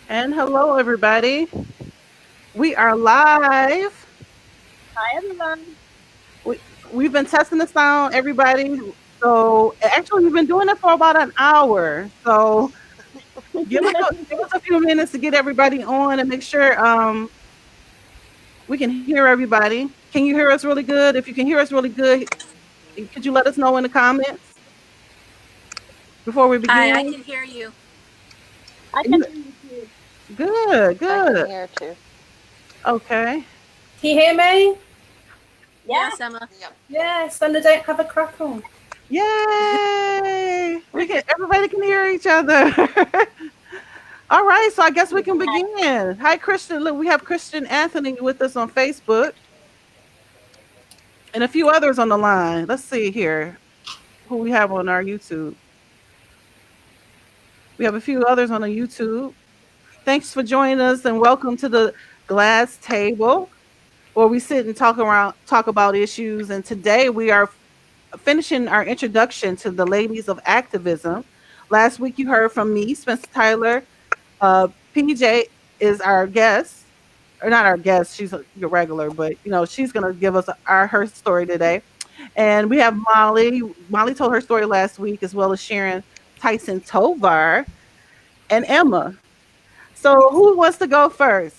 And hello, everybody. We are live. Hi, everyone. We, we've been testing the sound, everybody. So, actually, we've been doing it for about an hour. So, give us a few minutes to get everybody on and make sure we can hear everybody. Can you hear us really good? If you can hear us really good, could you let us know in the comments before we Hi, I begin? can hear you. I can You- hear you too. Good, I can good. hear too. Okay. Can you hear me? Yes, Yeah. Emma. Yep. Yes, then I don't have a crackle. Yay! Everybody can hear each other. All right, so I guess we can begin. Hi, Christian. Look, we have Christian Anthony with us on Facebook and a few others on the line. Let's see here who we have on our YouTube. We have a few others on the YouTube. Thanks for joining us and welcome to the Glass Table where we sit and talk about issues. And today we are finishing our introduction to the ladies of activism. Last week you heard from me, Spencer Tyler. PJ is our guest, or not our guest. She's a regular, but she's gonna give us her story today. And we have Molly. Molly told her story last week, as well as Sharon, Tyson, Tovar, and Emma. So who wants to go first?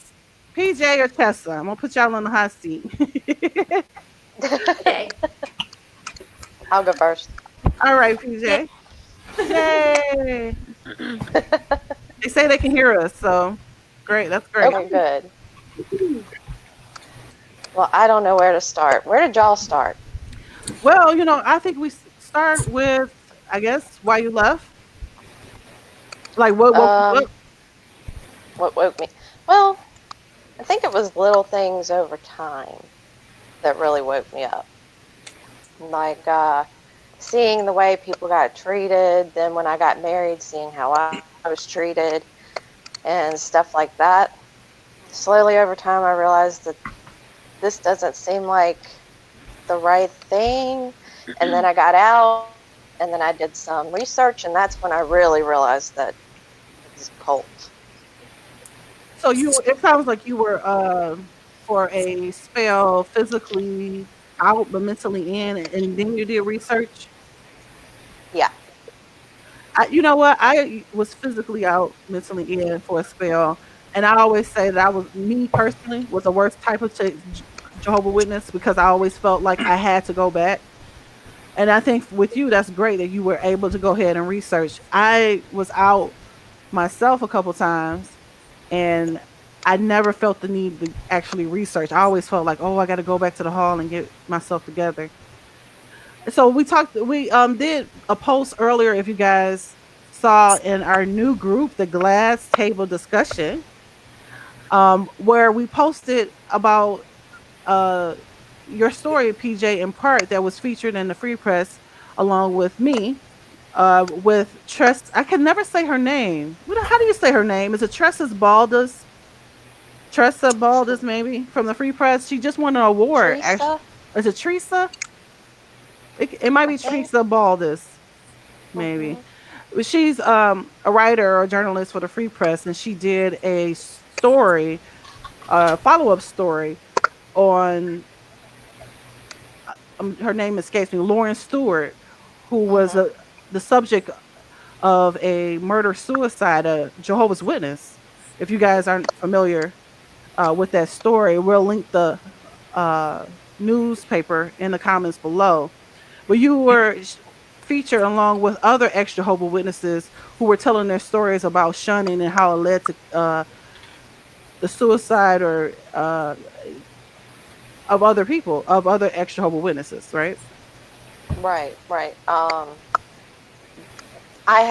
PJ or Tessa? I'm gonna put y'all on the hot seat. Okay. I'll go first. All right, Yeah. PJ. Yay! They say they can hear us, so great. That's great. Okay, good. Well, I don't know where to start. Where did y'all start? Well, I think we start with, I guess, why you left. Like, what woke you up? Um, what woke me? Well, I think it was little things over time that really woke me up. Like seeing the way people got treated, then when I got married, seeing how I was treated, and stuff like that. Slowly over time, I realized that this doesn't seem like the right thing. And then I got out and then I did some research, and that's when I really realized that it's a cult. So it sounds like you were for a spell physically out but mentally in, and then you did research. Yeah. You know what? I was physically out, mentally in for a spell, and I always say that I was me personally was the worst type of Jehovah Witness because I always felt like I had to go back. And I think with you, that's great that you were able to go ahead and research. I was out myself a couple times, and I never felt the need to actually research. I always felt like, oh, I got to go back to the hall and get myself together. So we did a post earlier, if you guys saw, in our new group, the Glass Table Discussion, where we posted about uh your story, PJ, in part that was featured in the Free Press along with me. With Tress, I can never say her name. How do you say her name? Is it Tressa Baldus? Tressa Baldus, maybe from the Free Press. She just won an award. Actually, Teresa, is it Teresa? It might I be think. Teresa Baldus, maybe. Hmm. But she's a writer or a journalist for the Free Press, and she did a story, follow up story on her name escapes me, Lauren Stewart, who was Hmm. the subject of a murder suicide, a Jehovah's Witness. If you guys aren't familiar with that story, we'll link the uh, newspaper in the comments below. But you were featured along with other ex Jehovah Witnesses who were telling their stories about shunning and how it led to the suicide or of other people, of other ex Jehovah Witnesses, right? Right, right. I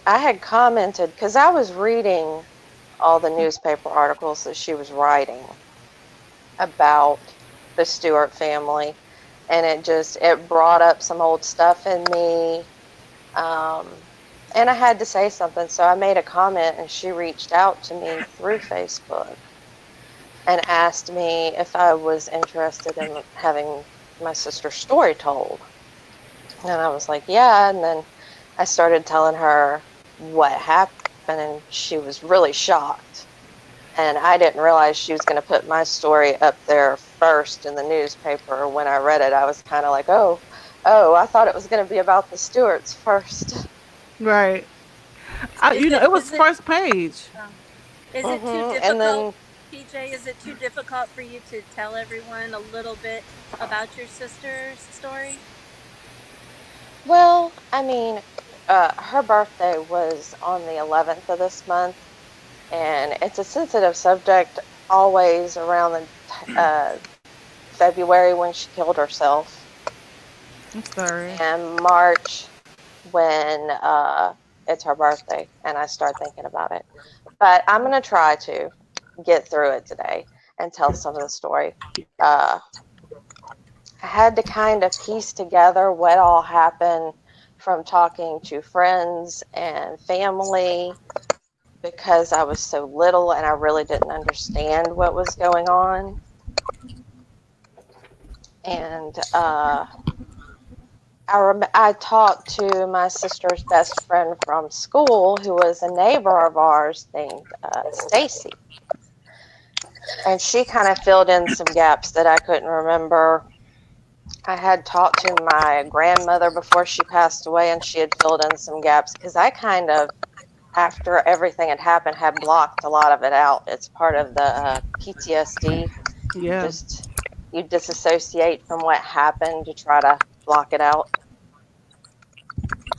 had commented because I was reading all the newspaper articles that she was writing about the Stewart family, and it brought up some old stuff in me. Um, and I had to say something, so I made a comment, and she reached out to me through Facebook and asked me if I was interested in having my sister's story told. And I was like, yeah. And then I started telling her what happened. happened, and she was really shocked. And I didn't realize she was going to put my story up there first in the newspaper. When I read it, I was kind of like, oh, I thought it was going to be about the Stewarts first. Right. Is It was is it first page. is it too And difficult, then, PJ? Is it too difficult for you to tell everyone a little bit about your sister's story? well, I mean, her birthday was on the 11th of this month, and it's a sensitive subject always around the February when she killed herself, I'm sorry. and March when it's her birthday, and I start thinking about it. But I'm going to try to get through it today and tell some of the story. I had to kind of piece together what all happened from talking to friends and family, because I was so little and I really didn't understand what was going on. And I talked to my sister's best friend from school, who was a neighbor of ours named Stacy. And she kind of filled in some gaps that I couldn't remember. I had talked to my grandmother before she passed away, and she had filled in some gaps, because I kind of, after everything had happened, had blocked a lot of it out. It's part of the PTSD. Yeah. You disassociate from what happened to try to block it out.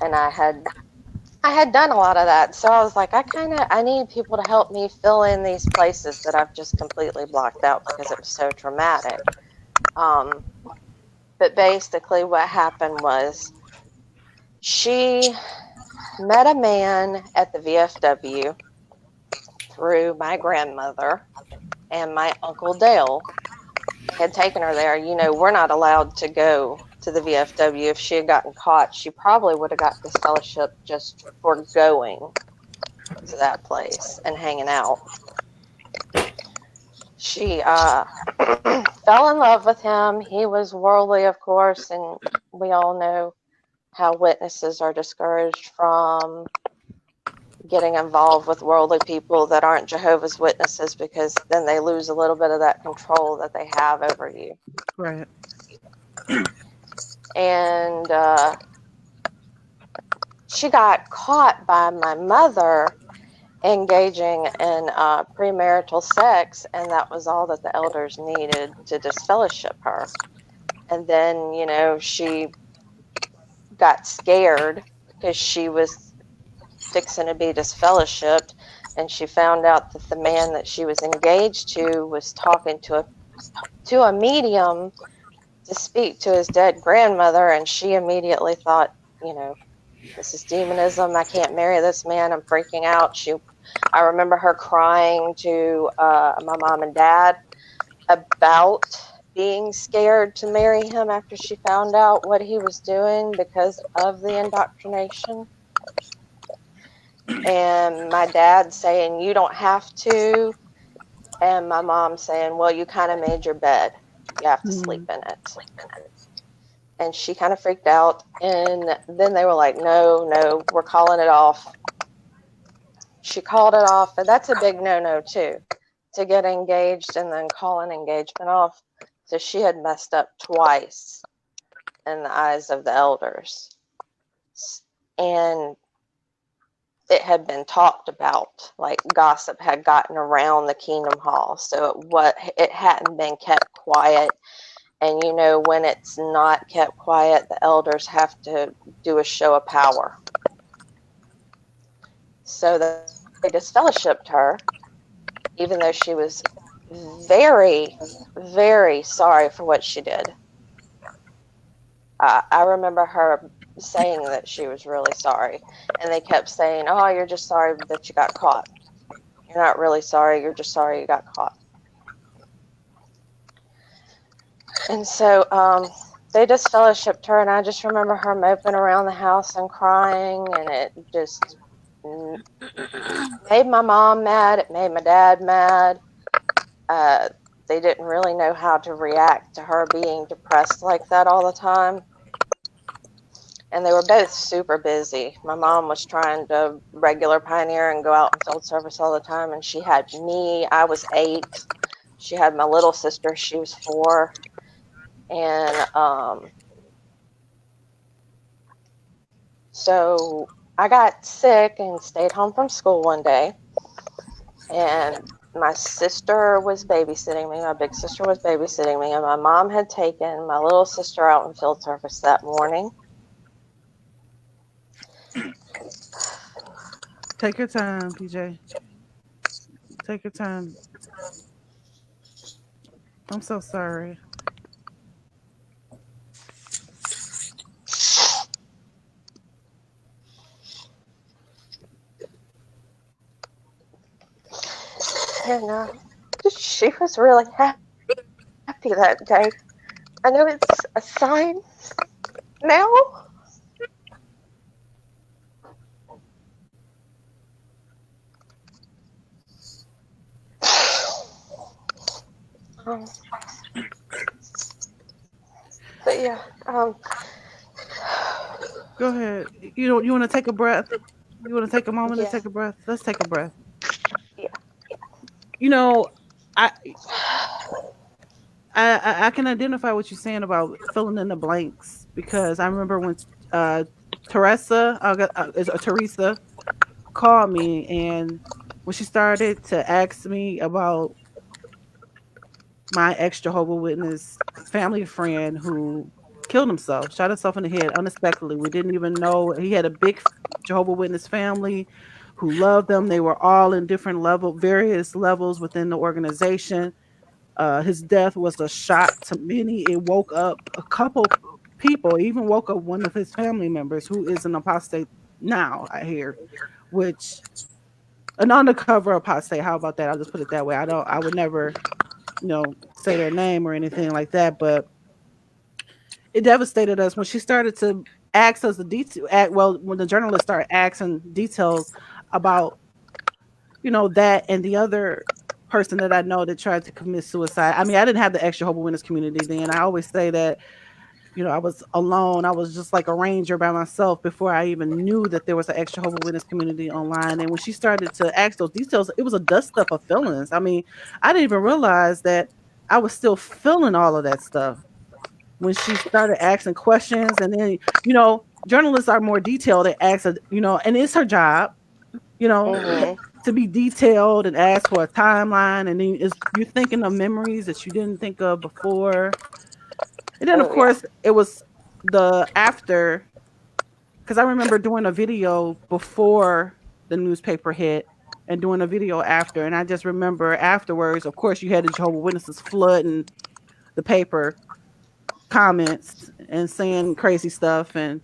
And I had done a lot of that. So I was like, I need people to help me fill in these places that I've just completely blocked out because it was so traumatic. But basically what happened was she met a man at the VFW through my grandmother, and my Uncle Dale had taken her there. We're not allowed to go to the VFW. If she had gotten caught, she probably would have got disfellowship just for going to that place and hanging out. She fell in love with him. He was worldly, of course, and we all know how witnesses are discouraged from getting involved with worldly people that aren't Jehovah's Witnesses, because then they lose a little bit of that control that they have over you. Right. And she got caught by my mother engaging in premarital sex, and that was all that the elders needed to disfellowship her. And then, she got scared because she was fixing to be disfellowshipped, and she found out that the man that she was engaged to was talking to a medium to speak to his dead grandmother, and she immediately thought, this is demonism. I can't marry this man. I'm freaking out. I remember her crying to my mom and dad about being scared to marry him after she found out what he was doing because of the indoctrination. And my dad saying, you don't have to. And my mom saying, well, you kind of made your bed. You have to sleep in it. And she kind of freaked out. And then they were like, no, we're calling it off. She called it off. And that's a big no-no, too, to get engaged and then call an engagement off. So she had messed up twice in the eyes of the elders. And it had been talked about, like gossip had gotten around the Kingdom Hall. So it hadn't been kept quiet. And when it's not kept quiet, the elders have to do a show of power. So they disfellowshipped her, even though she was very, very sorry for what she did. I remember her saying that she was really sorry, and they kept saying, oh, you're just sorry that you got caught. You're not really sorry, you're just sorry you got caught. And so they disfellowshipped her, and I just remember her moping around the house and crying, and it just made my mom mad. It made my dad mad. They didn't really know how to react to her being depressed like that all the time. and they were both super busy. My mom was trying to regular pioneer and go out and field service all the time, and she had me. I was 8. She had my little sister. She was 4, and so I got sick and stayed home from school one day, and my sister was babysitting me. My big sister was babysitting me, and my mom had taken my little sister out in field service that morning. Take your time, PJ. Take your time. I'm so sorry. And she was really happy that day. I know it's a sign now. But yeah, Go ahead. You want to take a breath? You want to take a moment to yeah, take a breath? Let's take a breath. yeah. You know, I I can identify what you're saying about filling in the blanks because I remember when Teresa called me, and when she started to ask me about my ex Jehovah Witness family friend who killed himself, shot himself in the head unexpectedly. We didn't even know he had a big Jehovah Witness family who loved them. They were all in various levels within the organization. His death was a shock to many. It woke up a couple people, even woke up one of his family members who is an apostate now, I hear, which an undercover apostate. How about that? I'll just put it that way. I would never, say their name or anything like that, but it devastated us when she started to ask us the detail. When the journalist started asking details about, that and the other person that I know that tried to commit suicide. I mean, I didn't have the extra Jehovah Witness community then. I always say that, I was alone. I was just like a ranger by myself before I even knew that there was an extra Jehovah Witness community online. And when she started to ask those details, it was a dust up of feelings. I mean, I didn't even realize that I was still feeling all of that stuff when she started asking questions. And then, journalists are more detailed. They ask, and it's her job, you know, Mm-hmm. to be detailed and ask for a timeline. And then you're thinking of memories that you didn't think of before. And then, of Oh yeah. course, it was the after, because I remember doing a video before the newspaper hit and doing a video after. And I just remember afterwards, of course, you had the Jehovah Witnesses flooding the paper comments and saying crazy stuff. And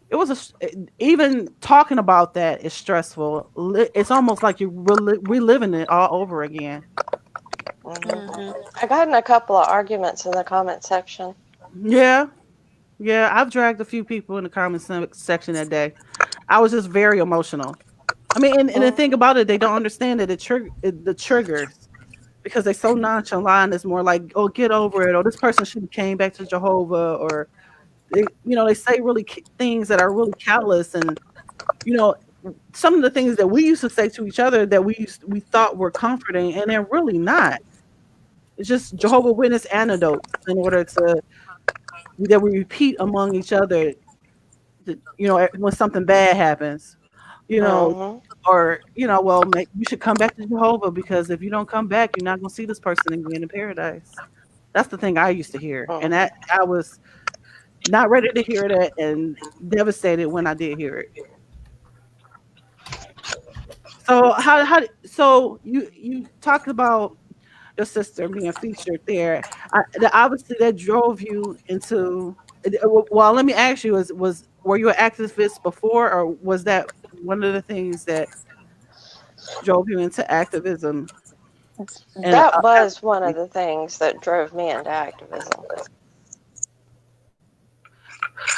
it was even talking about that is stressful. It's almost like you're reliving it all over again. Mm-hmm. I got in a couple of arguments in the comment section. Yeah. Yeah. I've dragged a few people in the section that day. I was just very emotional. I mean, and the thing about it, they don't understand that the triggers because they're so nonchalant. It's more like, oh, get over it, or this person should have came back to Jehovah, or they say really things that are really callous, and some of the things that we used to say to each other that we thought were comforting, and they're really not. It's just Jehovah Witness anecdotes in order that we repeat among each other. When something bad happens, you know, Mm-hmm. or well, you should come back to Jehovah because if you don't come back, you're not gonna see this person again in paradise. That's the thing I used to hear, and Mm-hmm. that I was not ready to hear that and devastated when I did hear it. So so you talked about your sister being featured there. Obviously that drove you into. Well, let me ask you: were you an activist before, or was that one of the things that drove you into activism? And That was one of the things that drove me into activism.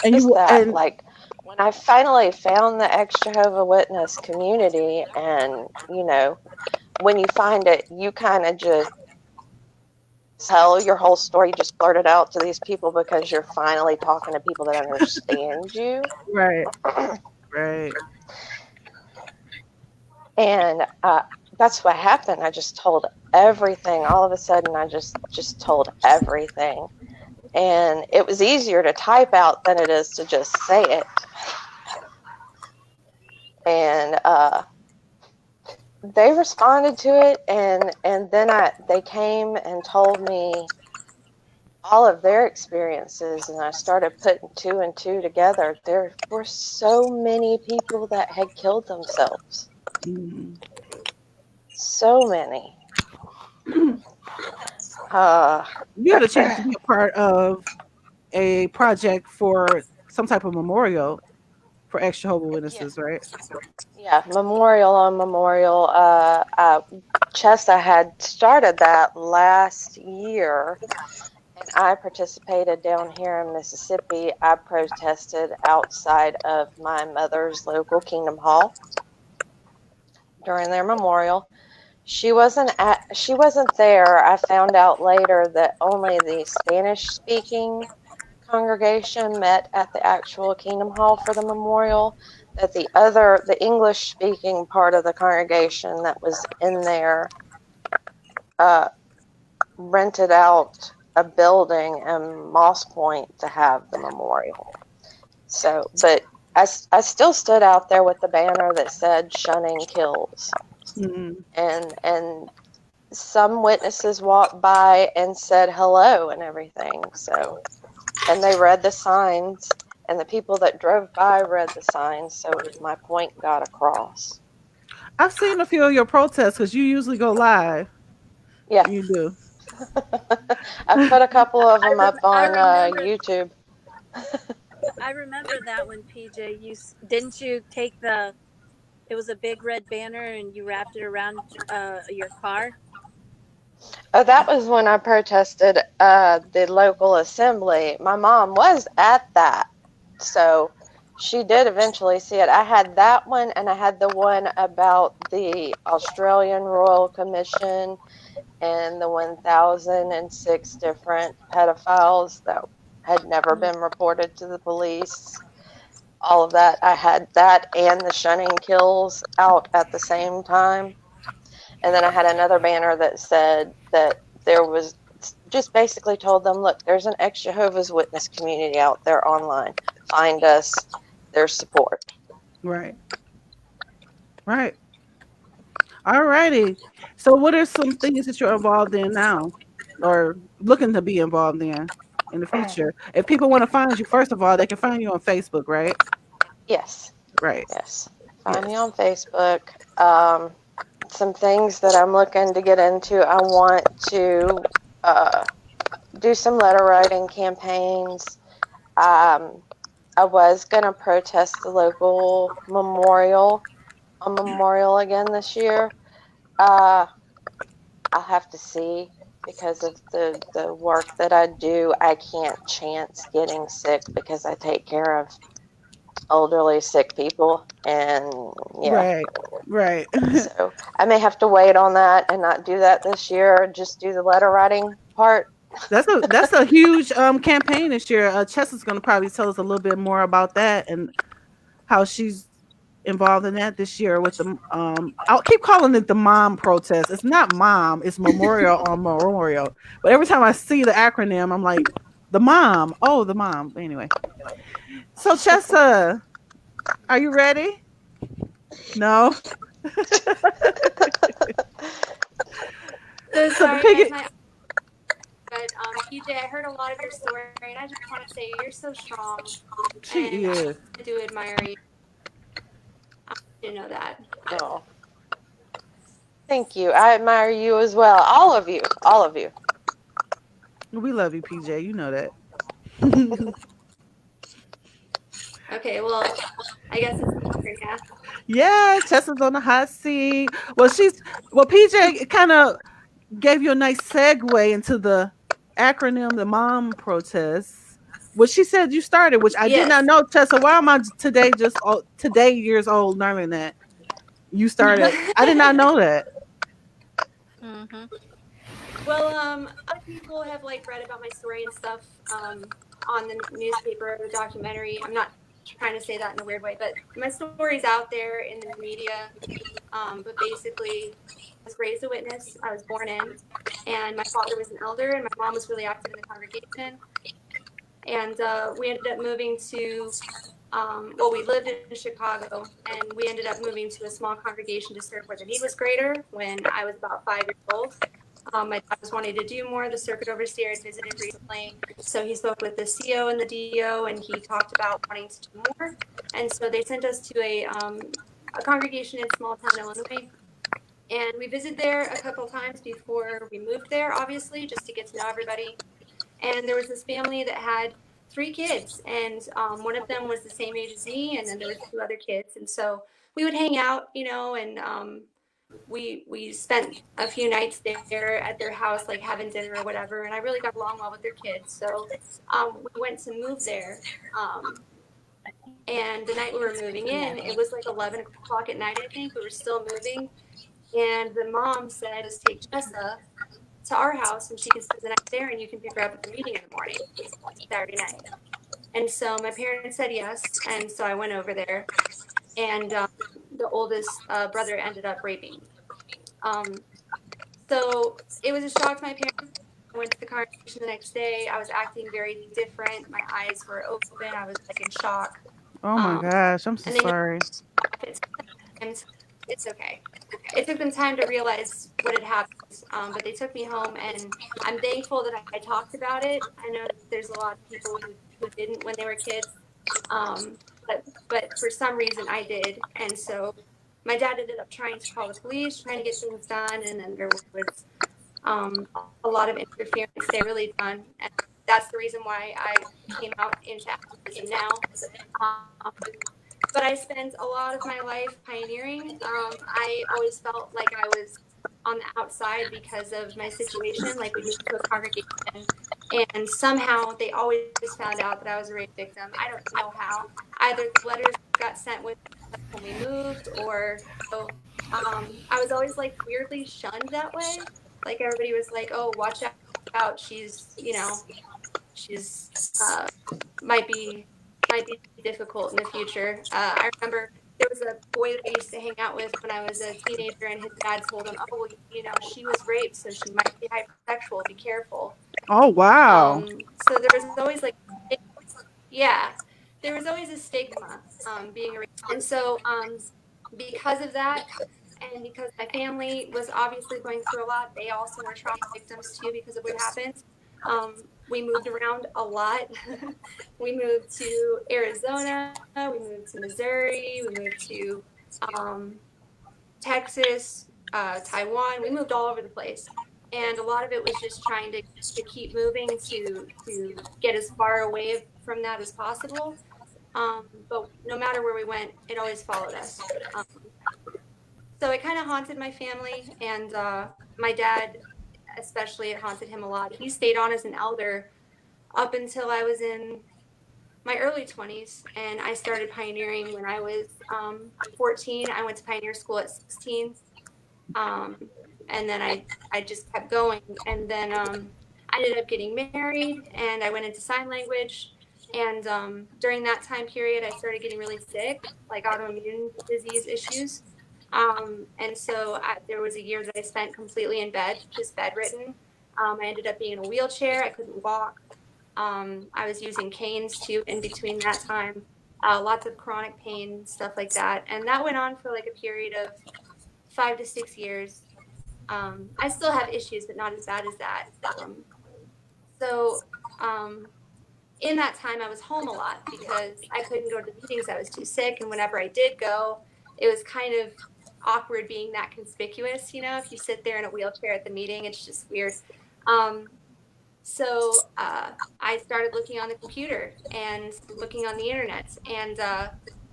and Just you that, and like, when I finally found the ex Jehovah Witness community, and when you find it, you kind of just tell your whole story, just blurt it out to these people because you're finally talking to people that understand you. Right. Right. And that's what happened. I just told everything. All of a sudden, I just told everything. And it was easier to type out than it is to just say it. And they responded to it, and then they came and told me all of their experiences, and I started putting two and two together. There were so many people that had killed themselves. Mm. So many. You had a chance to be a part of a project for some type of memorial for ex Jehovah Yeah, Witnesses, right? yeah, memorial on memorial. Chessa had started that last year, and I participated down here in Mississippi. I protested outside of my mother's local Kingdom Hall during their memorial. She wasn't there. I found out later that only the Spanish speaking congregation met at the actual Kingdom Hall for the memorial, that the English speaking part of the congregation that was in there uh, rented out a building in Moss Point to have the memorial. So, but I still stood out there with the banner that said "Shunning Kills," Mm. and some witnesses walked by and said hello and everything. So, and they read the signs, and the people that drove by read the signs. So my point got across. I've seen a few of your protests because you usually go live. Yeah, You do. I put a couple of them up I on remember. YouTube. I remember that one, PJ. Didn't you take the? It was a big red banner, and you wrapped it around your car. Oh, that was when I protested the local assembly. My mom was at that, so she did eventually see it. I had that one, and I had the one about the Australian Royal Commission and the 1,006 different pedophiles that had never been reported to the police. All of that. I had that and the shunning kills out at the same time. And then I had another banner that said that there was just basically told them, look, there's an ex Jehovah's Witness community out there online. Find us. There's support. Right. Right. All righty. So, what are some things that you're involved in now, or looking to be involved in the future? If people want to find you, first of all, they can find you on Facebook, right? Yes. Right. Yes. Find me Yes. on Facebook. Some things that I'm looking to get into. I want to do some letter writing campaigns. I was going to protest the local memorial on Memorial again this year. I'll have to see because of the work that I do. I can't chance getting sick because I take care of elderly sick people, and yeah. Right. Right. So I may have to wait on that and not do that this year. Just do the letter writing part. That's a huge campaign this year. Chessa's going to probably tell us a little bit more about that and how she's involved in that this year with the I'll keep calling it the mom protest. It's not mom, it's memorial on memorial. But every time I see the acronym, I'm like, the mom. Oh, the mom. Anyway. So Chessa, are you ready? No. So So the sorry, pig. guys. But PJ, I heard a lot of your story, and I just want to say you're so strong, She and is. I do admire you. I want you to know that. Oh, thank you. I admire you as well. All of you. All of you. We love you, PJ. You know that. Okay, well, I guess it's my turn now. Yeah, Chessa's on the hot seat. PJ kind of gave you a nice segue into the acronym, the mom protests, which she said you started, which I did not Yes. know, Tessa. Why am I today years old learning that you started? I did not know that. Mm-hmm. Well, other people have like read about my story and stuff on the newspaper, the documentary. I'm not trying to say that in a weird way, but my story's out there in the media. But basically, I was raised a witness. I was born in, and my father was an elder, and my mom was really active in the congregation. And we ended up moving to, well, we lived in Chicago, and we ended up moving to a small congregation to serve where the need was greater when I was about 5 years old. My dad was wanting to do more. The circuit overseer had visited recently, so he spoke with the CO and the DO, and he talked about wanting to do more. And so they sent us to a congregation in small town Illinois, and we visited there a couple times before we moved there, obviously, just to get to know everybody. And there was this family that had 3 kids, and one of them was the same age as me, and then there was 2 other kids, and so we would hang out, and we spent a few nights there at their house, like having dinner or whatever. And I really got along well with their kids, so we went to move there. And the night we were moving in, it was like 11 o'clock at night, I think. We were still moving, and the mom said, "Let's take Chessa to our house, and she can spend the night there, and you can pick her up at the meeting in the morning, Saturday night." And so my parents said yes, and so I went over there, and the oldest brother ended up raping me. Um, So it was a shock to my parents. I went to the congregation the next day. I was acting very different. My eyes were open. I was like in shock. Oh my Um, gosh, I'm so and they never sorry. off. It took them time. It's okay. It took them time to realize what had happened. But they took me home, and I'm thankful that I talked about it. I know that there's a lot of people who didn't when they were kids. Um, but for some reason I did. And so my dad ended up trying to call the police, trying to get things done. And then there was a lot of interference there, really done. And that's the reason why I came out into activism now. Um, but I spent a lot of my life pioneering. I always felt like I was on the outside because of my situation. Like we moved to a congregation, and somehow they always found out that I was a rape victim. I don't know how. Either the letters got sent with us when we moved, or so. I was always like weirdly shunned that way. Like everybody was like, "Oh, watch out! She's might be might be difficult in the future." I remember there was a boy that I used to hang out with when I was a teenager, and his dad told him, "Oh, well, she was raped, so she might be hypersexual. Be careful." Oh wow. So there was always like, yeah, there was always a stigma being a rapist, and so because of that, and because my family was obviously going through a lot, they also were trauma victims too because of what happened. We moved around a lot. We moved to Arizona, we moved to Missouri, we moved to um, Texas, Taiwan. We moved all over the place, and a lot of it was just trying to keep moving to get as far away from that as possible. But no matter where we went, it always followed us. So it kind of haunted my family, and my dad, especially, it haunted him a lot. He stayed on as an elder up until I was in my early 20s, and I started pioneering when I was 14. I went to pioneer school at 16, um, and then I just kept going. And then I ended up getting married, and I went into sign language. And during that time period, I started getting really sick, like autoimmune disease issues. And so there was a year that I spent completely in bed, just bedridden. I ended up being in a wheelchair. I couldn't walk. I was using canes too in between that time. Lots of chronic pain, stuff like that. And that went on for like a period of 5 to 6 years. I still have issues, but not as bad as that. So um, in that time, I was home a lot because I couldn't go to meetings. I was too sick. And whenever I did go, it was kind of awkward being that conspicuous. If you sit there in a wheelchair at the meeting, it's just weird. Um, so I started looking on the computer and looking on the internet. And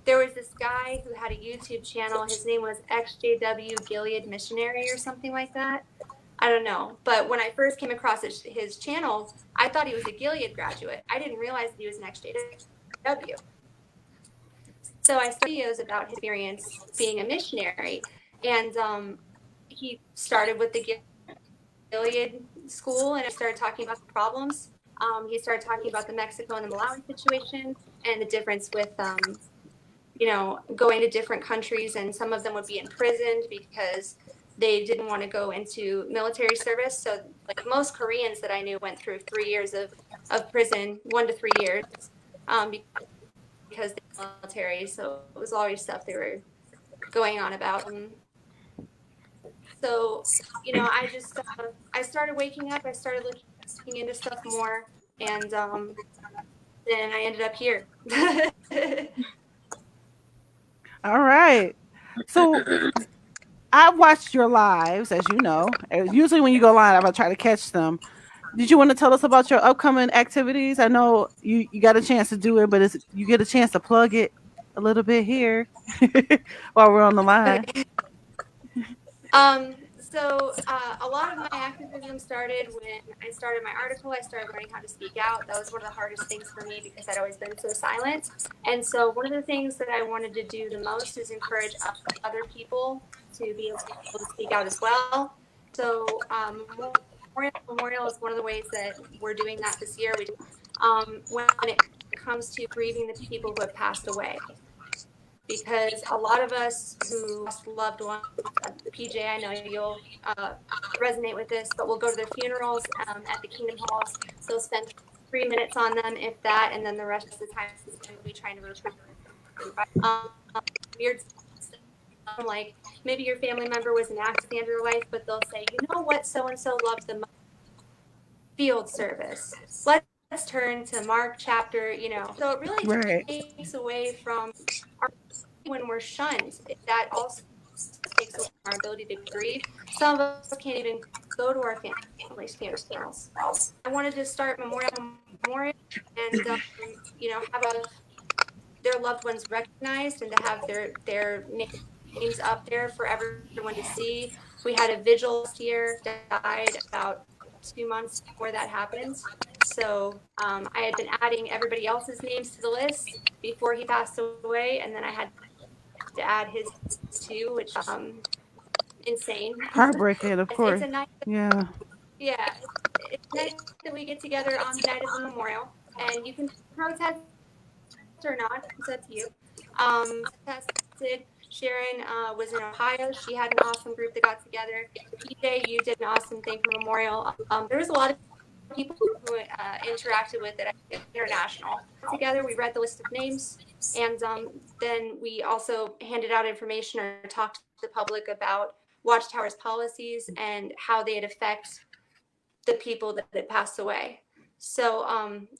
there was this guy who had a YouTube channel. His name was XJW Gilead Missionary or something like that. I don't know. But when I first came across his channel, I thought he was a Gilead graduate. I didn't realize that he was an XJW. So I saw videos about his experience being a missionary. And he started with the Gilead affiliated school, and I started talking about the problems. He started talking about the Mexico and the Malawi situation and the difference with, going to different countries, and some of them would be imprisoned because they didn't want to go into military service. So, like most Koreans that I knew went through 3 years of prison, 1 to 3 years, because they were military. So it was always stuff they were going on about. So, I started waking up. I started looking into stuff more, and then I ended up here. All right. So I watched your lives, as you know. Usually when you go live, I try to catch them. Did you want to tell us about your upcoming activities? I know you got a chance to do it, but you get a chance to plug it a little bit here while we're on the line. Okay. So a lot of my activism started when I started my article. I started learning how to speak out. That was one of the hardest things for me because I'd always been so silent. And so one of the things that I wanted to do the most is encourage other people to be able to speak out as well. So Memorial is one of the ways that we're doing that this year. When it comes to grieving the people who have passed away, because a lot of us who lost loved ones, PJ, I know you'll resonate with this, but we'll go to their funerals at the Kingdom Halls. They'll spend 3 minutes on them, if that, and then the rest of the time we'll be trying to recruit weird stuff, like maybe your family member was an accident in your life, but they'll say, you know what, so and so loved the field service. Let's turn to Mark chapter. So it really takes away from our, when we're shunned. That also takes away from our ability to grieve. Some of us can't even go to our family's funerals. I wanted to start Memorial and have their loved ones recognized and to have their names up there for everyone to see. We had a vigil last year, died about 2 months before that happened. So I had been adding everybody else's names to the list before he passed away, and then I had to add his too, which insane. Heartbreaking, of course. It's a night. Yeah. Yeah, it's nice that we get together on the night of the memorial, and you can protest or not. It's up to you. Protested. Sharon was in Ohio. She had an awesome group that got together. PJ, you did an awesome thing for Memorial. There was a lot of people who interacted with it at International. Together, we read the list of names, and then we also handed out information or talked to the public about Watchtower's policies and how they'd affect the people that had passed away. So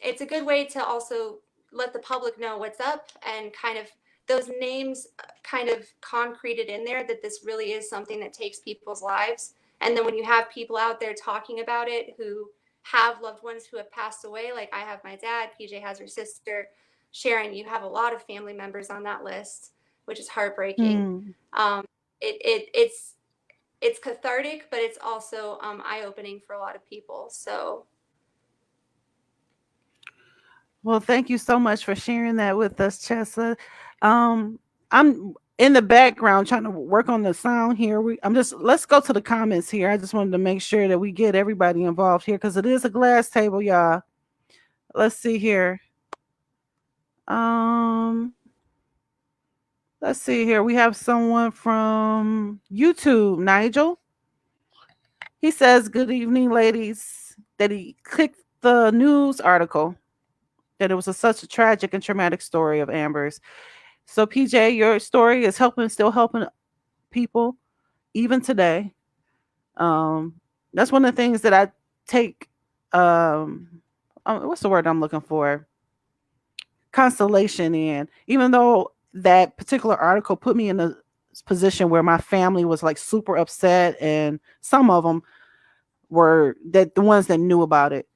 it's a good way to also let the public know what's up and kind of those names kind of concreted in there that this really is something that takes people's lives. And then when you have people out there talking about it who have loved ones who have passed away, like I have my dad, PJ has her sister, Sharon, you have a lot of family members on that list, which is heartbreaking. It's cathartic, but it's also eye-opening for a lot of people. So. Well, thank you so much for sharing that with us, Chessa. I'm in the background trying to work on the sound here. Let's go to the comments here. I just wanted to make sure that we get everybody involved here because it is a glass table, y'all. Let's see here. Let's see here. We have someone from YouTube, Nigel. He says, "Good evening, ladies." That he clicked the news article. That it was such a tragic and traumatic story of Amber's. So PJ, your story is still helping people even today. That's one of the things that I take. What's the word I'm looking for? Consolation in, even though that particular article put me in a position where my family was like super upset, and some of them were the ones that knew about it.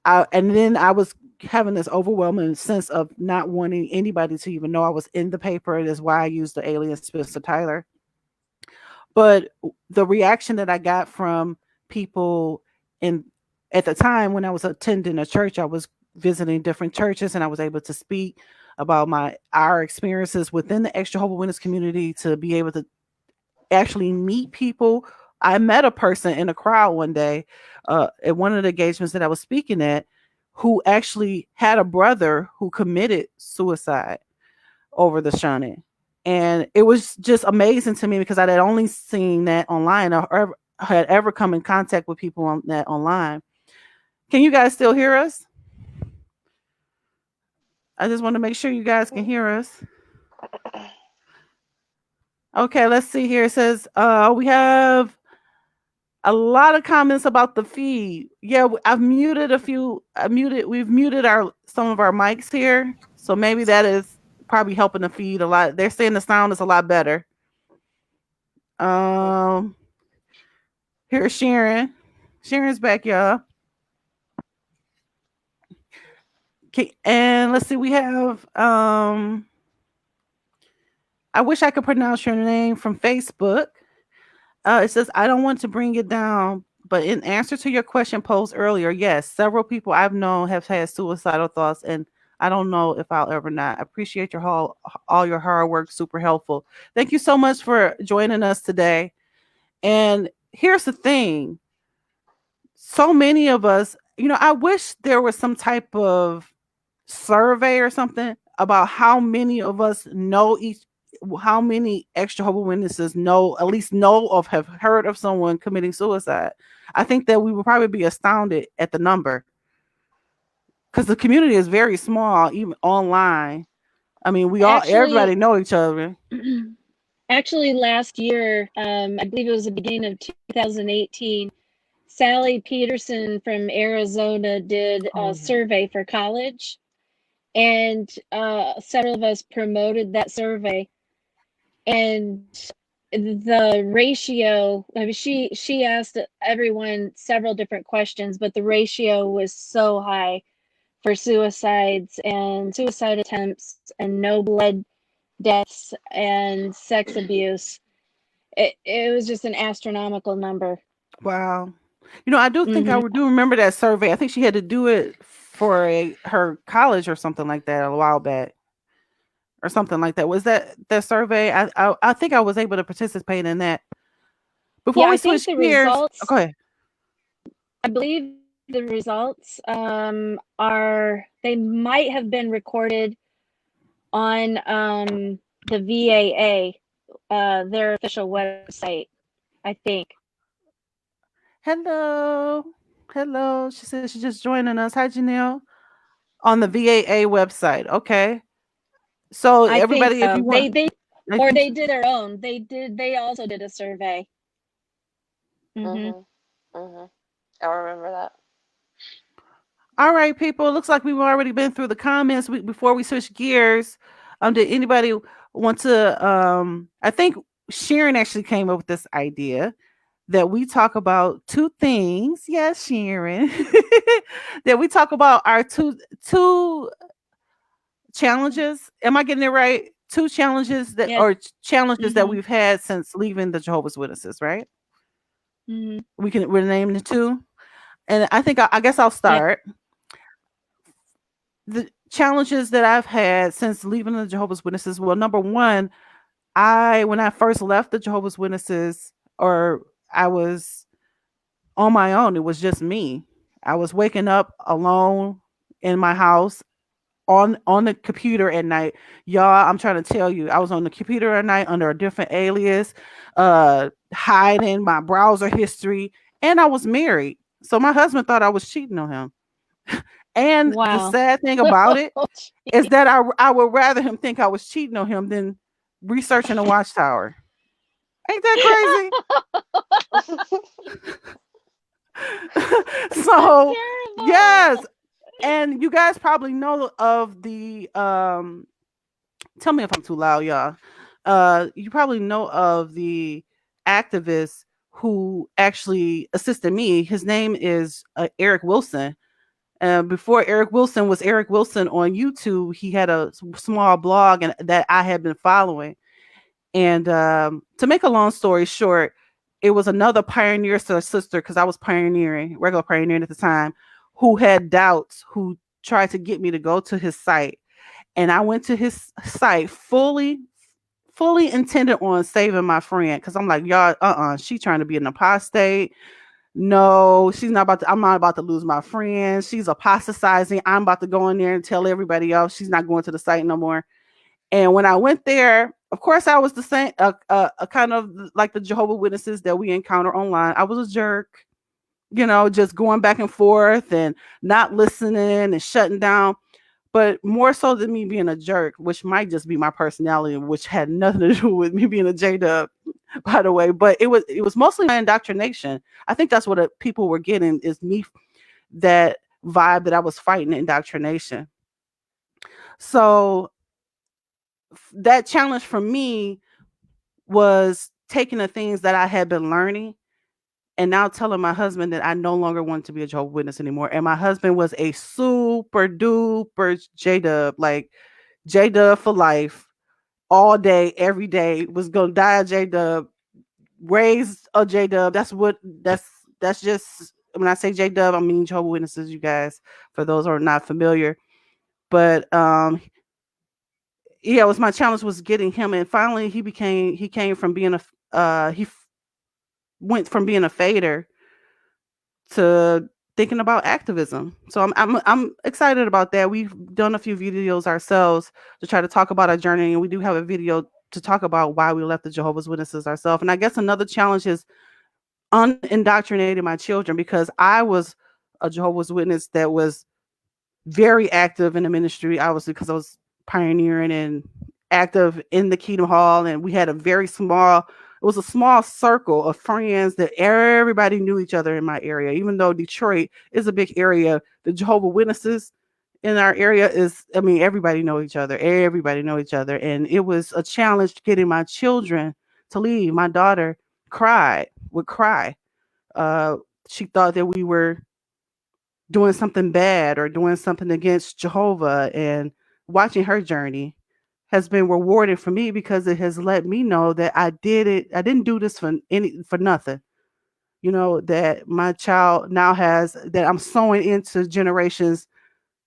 And then I was having this overwhelming sense of not wanting anybody to even know I was in the paper. That's why I used the alias Spencer Tyler. But the reaction that I got from people at the time when I was attending a church, I was visiting different churches, and I was able to speak about our experiences within the Jehovah's Witness community, to be able to actually meet people I met a person in a crowd one day at one of the engagements that I was speaking at who actually had a brother who committed suicide over the shunning. And it was just amazing to me because I had only seen that online or had ever come in contact with people on that online. Can you guys still hear us? I just want to make sure you guys can hear us. Okay, let's see here. It says we have a lot of comments about the feed. Yeah, I've muted a few. We've muted some of our mics here, so maybe that is probably helping the feed a lot. They're saying the sound is a lot better. Here's Sharon. Sharon's back, y'all. Okay, and let's see. We have I wish I could pronounce your name from Facebook. It says, I don't want to bring it down, but in answer to your question posed earlier, yes, several people I've known have had suicidal thoughts, and I don't know if I'll ever not. I appreciate all your hard work. Super helpful. Thank you so much for joining us today. And here's the thing. So many of us, I wish there was some type of survey or something about how many of us know how many ex-Jehovah's Witnesses at least know of, have heard of someone committing suicide. I think that we would probably be astounded at the number because the community is very small, even online. I mean, everybody know each other. Actually, last year, I believe it was the beginning of 2018, Sally Peterson from Arizona did a survey for college, and several of us promoted that survey. And the ratio, I mean, she asked everyone several different questions, but the ratio was so high for suicides and suicide attempts and no blood deaths and sex abuse. It was just an astronomical number. Wow. I do think I do remember that survey. I think she had to do it for her college or something like that a while back. Or something like that. Was that the survey? I think I was able to participate in that. Before we switch gears, results, go ahead. I believe the results they might have been recorded on the VAA, their official website, I think. Hello. She says she's just joining us. Hi, Janelle. On the VAA website. Okay. So everybody, if you want, they did their own. They also did a survey. I remember that. All right, people. It looks like we've already been through the comments. Before we switch gears, did anybody want to? I think Sharon actually came up with this idea that we talk about two things. Yes, Sharon. That we talk about our two challenges. Am I getting it right? Two challenges that that we've had since leaving the Jehovah's Witnesses, right? We're naming the two. And I think I guess I'll start. The challenges that I've had since leaving the Jehovah's Witnesses. Well, number one, when I first left the Jehovah's Witnesses, or I was on my own, it was just me. I was waking up alone in my house on the computer at night. Y'all, I'm trying to tell you, I was on the computer at night under a different alias, hiding my browser history, and I was married. So my husband thought I was cheating on him. And the sad thing about it is that I would rather him think I was cheating on him than researching a watchtower. Ain't that crazy? So yes. And you guys probably know of the tell me if I'm too loud, y'all. You probably know of the activist who actually assisted me. His name is Eric Wilson. Before Eric Wilson was Eric Wilson on YouTube, he had a small blog that I had been following. And to make a long story short, it was another pioneer sister, because I was regular pioneering at the time, who had doubts, who tried to get me to go to his site. And I went to his site fully fully intended on saving my friend because I'm like, y'all, she trying to be an apostate. No, she's not about to. I'm not about to lose my friend. She's apostatizing. I'm about to go in there and tell everybody else she's not going to the site no more. And when I went there, of course, I was the same, a kind of like the Jehovah Witnesses that we encounter online. I was a jerk, just going back and forth and not listening and shutting down. But more so than me being a jerk, which might just be my personality, which had nothing to do with me being a J Dub, by the way. But it was mostly my indoctrination. I think that's what people were getting is me, that vibe that I was fighting indoctrination. So that challenge for me was taking the things that I had been learning and now telling my husband that I no longer wanted to be a Jehovah's Witness anymore. And my husband was a super duper J Dub, like J Dub for life, all day, every day, was gonna die a J Dub, raised a J Dub. That's just when I say J Dub, I mean Jehovah's Witnesses, you guys, for those who are not familiar. But yeah, it was my challenge was getting him, and finally he came from being went from being a fader to thinking about activism. So I'm excited about that. We've done a few videos ourselves to try to talk about our journey, and we do have a video to talk about why we left the Jehovah's Witnesses ourselves. And I guess another challenge is unindoctrinating my children, because I was a Jehovah's Witness that was very active in the ministry, obviously, because I was pioneering and active in the Kingdom Hall, and we had it was a small circle of friends that everybody knew each other in my area. Even though Detroit is a big area, the Jehovah Witnesses in our area everybody know each other. Everybody know each other, and it was a challenge getting my children to leave. My daughter would cry. Uh, she thought that we were doing something bad or doing something against Jehovah, and watching her journey has been rewarding for me because it has let me know that I didn't do this for nothing. That my child now has, that I'm sowing into generations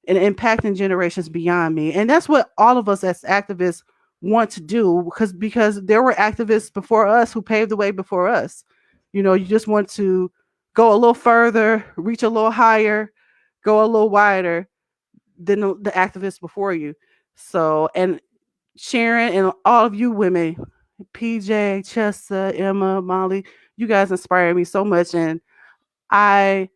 and impacting generations beyond me. And that's what all of us as activists want to do, because there were activists before us who paved the way before us. You just want to go a little further, reach a little higher, go a little wider than the activists before you. So, and Sharon and all of you women, PJ, Chessa, Emma, Molly, you guys inspire me so much. And I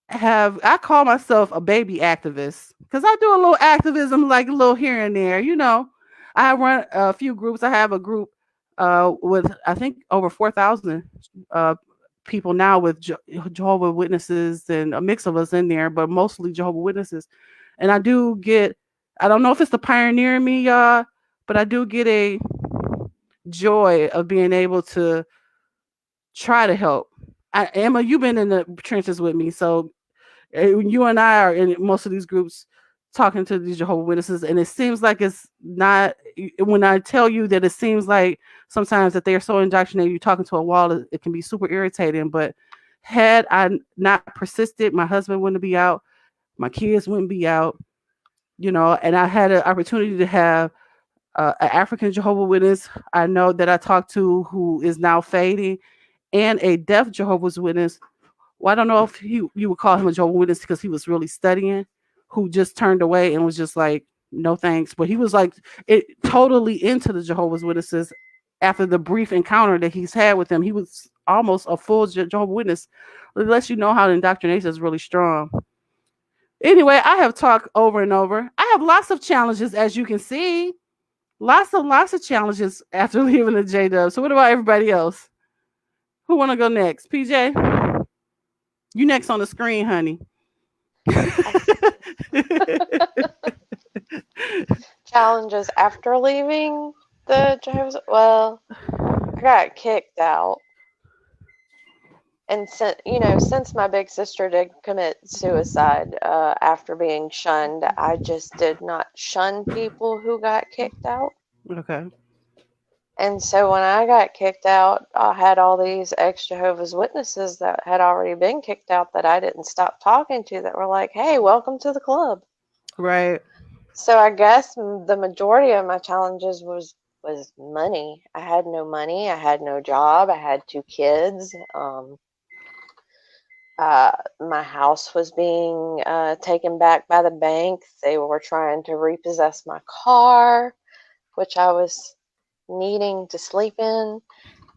I call myself a baby activist because I do a little activism, like a little here and there. I run a few groups. I have a group with, I think, over 4,000 uh, people now with Jehovah Witnesses, and a mix of us in there, but mostly Jehovah Witnesses. And I don't know if it's the pioneer in me, y'all, but I do get a joy of being able to try to help. Emma, you've been in the trenches with me, so you and I are in most of these groups talking to these Jehovah Witnesses, and it seems like it's not. When I tell you that, it seems like sometimes that they are so indoctrinated, you're talking to a wall. It can be super irritating. But had I not persisted, my husband wouldn't be out, my kids wouldn't be out, And I had an opportunity to have an African Jehovah Witness I know that I talked to, who is now fading, and a deaf Jehovah's Witness. Well, I don't know if you would call him a Jehovah's Witness because he was really studying, who just turned away and was just like, no thanks. But he was like totally into the Jehovah's Witnesses after the brief encounter that he's had with them. He was almost a full Jehovah's Witness. It lets you know how the indoctrination is really strong. Anyway, I have talked over and over. I have lots of challenges, as you can see. Lots of challenges after leaving the J-Dub. So what about everybody else? Who want to go next? PJ? You next on the screen, honey. Challenges after leaving the Jehovah's. Well, I got kicked out, and since my big sister did commit suicide after being shunned, I just did not shun people who got kicked out. Okay. And so when I got kicked out, I had all these ex-Jehovah's Witnesses that had already been kicked out that I didn't stop talking to, that were like, hey, welcome to the club. Right. So I guess the majority of my challenges was was money. I had no money. I had no job. I had 2 kids. My house was being taken back by the bank. They were trying to repossess my car, which I was needing to sleep in.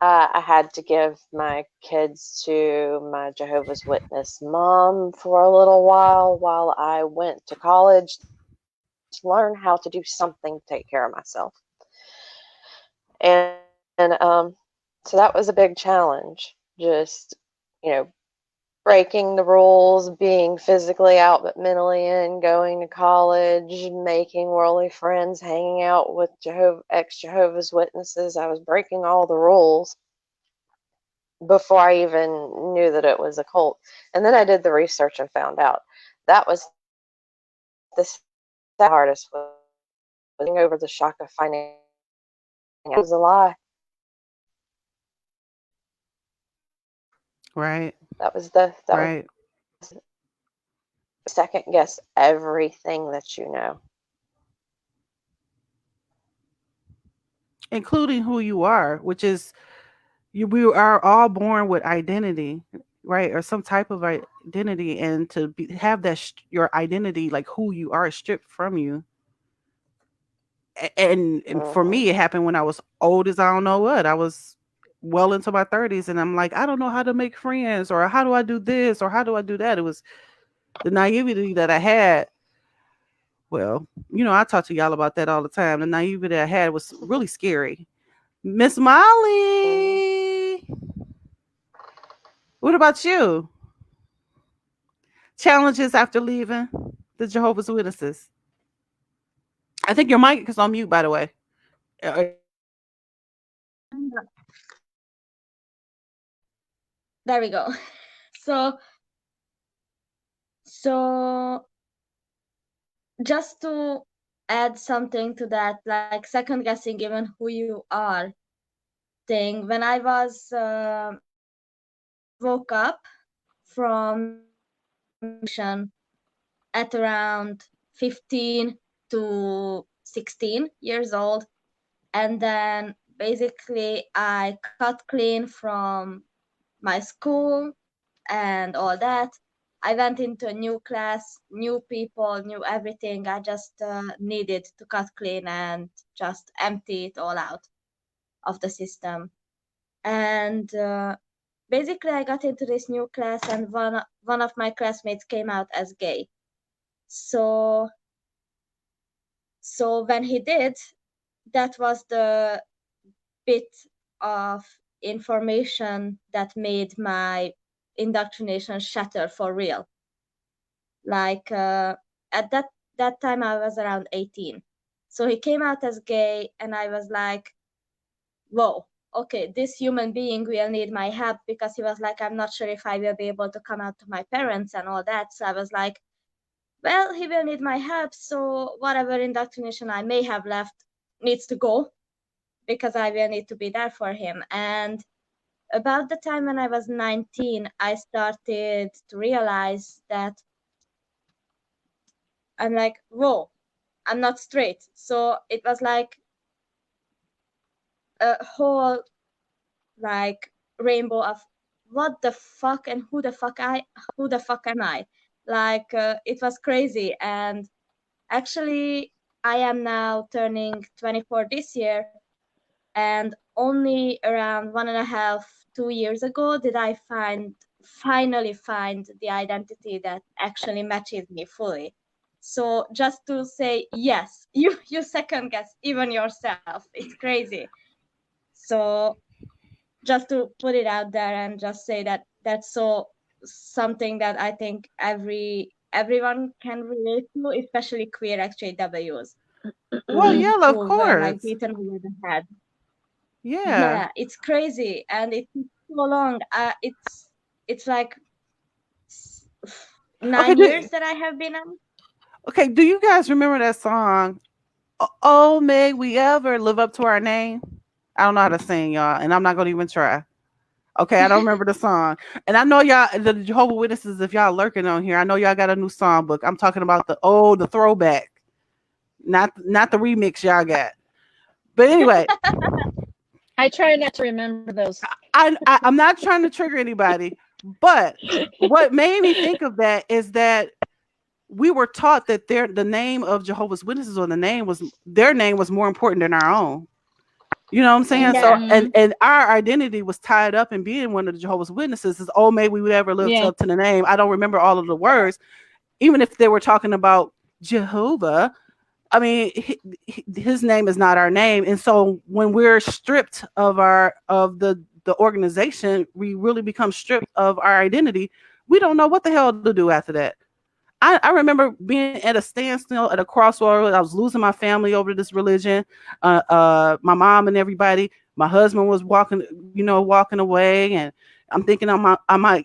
I had to give my kids to my Jehovah's Witness mom for a little while I went to college to learn how to do something to take care of myself. And so that was a big challenge. Just, you know, breaking the rules, being physically out but mentally in, going to college, making worldly friends, hanging out with ex-Jehovah's Witnesses. I was breaking all the rules before I even knew that it was a cult. And then I did the research and found out that was the hardest, was getting over the shock of finding it was a lie. Right. That was Right. second guess everything that you know. Including who you are, which is we are all born with identity, right, or some type of identity, and to have that your identity, like who you are, stripped from you. And for Mm-hmm. me, it happened when I was old as I don't know what. I was well into my 30s, and I'm like, I don't know how to make friends, or how do I do this, or how do I do that. It was the naivety that I had. Well, I talk to y'all about that all the time. The naivety I had was really scary. Miss Mm-hmm. Molly, what about you? Challenges after leaving the Jehovah's Witnesses. I think your mic is on mute, by the way. There we go. So, so just to add something to that, like second guessing even who you are thing. When I was woke up from at around 15 to 16 years old, and then basically I cut clean from my school and all that. I went into a new class, new people, new everything. I just needed to cut clean and just empty it all out of the system. And basically, I got into this new class, and one of my classmates came out as gay. So when he did, that was the bit of information that made my indoctrination shatter for real. Like at that time I was around 18. So he came out as gay, and I was like, whoa, okay, this human being will need my help, because he was like, I'm not sure if I will be able to come out to my parents and all that. So I was like, well, he will need my help, so whatever indoctrination I may have left needs to go, because I will need to be there for him. And about the time when I was 19, I started to realize that I'm like, whoa, I'm not straight. So it was like a whole like rainbow of what the fuck and who the fuck am I? Like it was crazy. And actually I am now turning 24 this year, and only around 1.5-2 years ago did I finally find the identity that actually matches me fully. So just to say, yes, you second guess even yourself. It's crazy. So just to put it out there and just say that that's so something that I think everyone can relate to, especially queer XJWs Well, yeah, of who were like course. beaten over the head. Yeah. Yeah, it's crazy, and it's so long. It's like Okay. 9 years that I have been on. Okay. Do you guys remember that song? Oh, may we ever live up to our name? I don't know how to sing, y'all, and I'm not gonna even try. Okay, I don't remember the song, and I know y'all, the Jehovah Witnesses. If y'all lurking on here, I know y'all got a new song book. I'm talking about the throwback, not the remix y'all got. But anyway, I try not to remember those. I'm not trying to trigger anybody, but what made me think of that is that we were taught that the name of Jehovah's Witnesses, or their name was more important than our own. You know what I'm saying? So Yeah. and our identity was tied up in being one of the Jehovah's Witnesses. Is, oh, maybe we ever lived Yeah. up to the name. I don't remember all of the words, even if they were talking about Jehovah. I mean, his name is not our name, and so when we're stripped of the organization, we really become stripped of our identity. We don't know what the hell to do after that. I remember being at a standstill at a crossroad. I was losing my family over this religion. My mom and everybody. My husband was walking away, and I'm thinking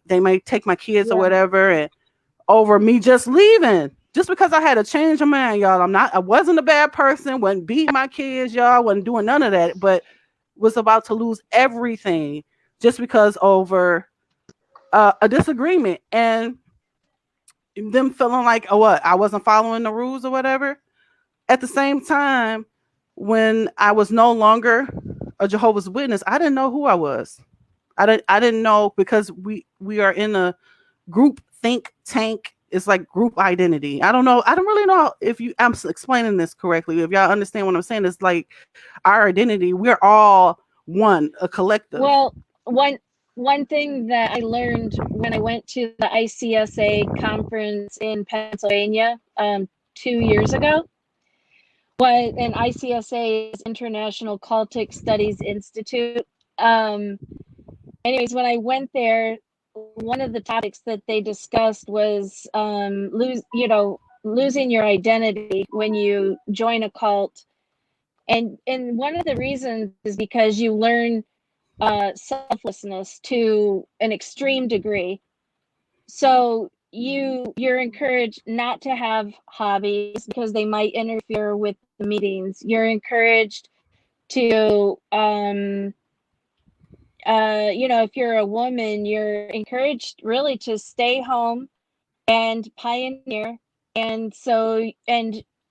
they might take my kids or Yeah. whatever, and over me just leaving. Just because I had a change of mind, y'all. I wasn't a bad person, wasn't beating my kids, y'all, wasn't doing none of that, but was about to lose everything just because over a disagreement and them feeling like, oh, what, I wasn't following the rules or whatever. At the same time, when I was no longer a Jehovah's Witness, I didn't know who I was. I didn't know, because we are in a group think tank. It's like group identity. I don't know. I don't really know if I'm explaining this correctly. If y'all understand what I'm saying, it's like our identity. We're all one, a collective. Well, one thing that I learned when I went to the ICSA conference in Pennsylvania 2 years ago, was an ICSA is International Cultic Studies Institute. Anyways, when I went there, one of the topics that they discussed was losing your identity when you join a cult, and one of the reasons is because you learn selflessness to an extreme degree. So you're encouraged not to have hobbies because they might interfere with the meetings. You're encouraged to if you're a woman, you're encouraged really to stay home and pioneer. And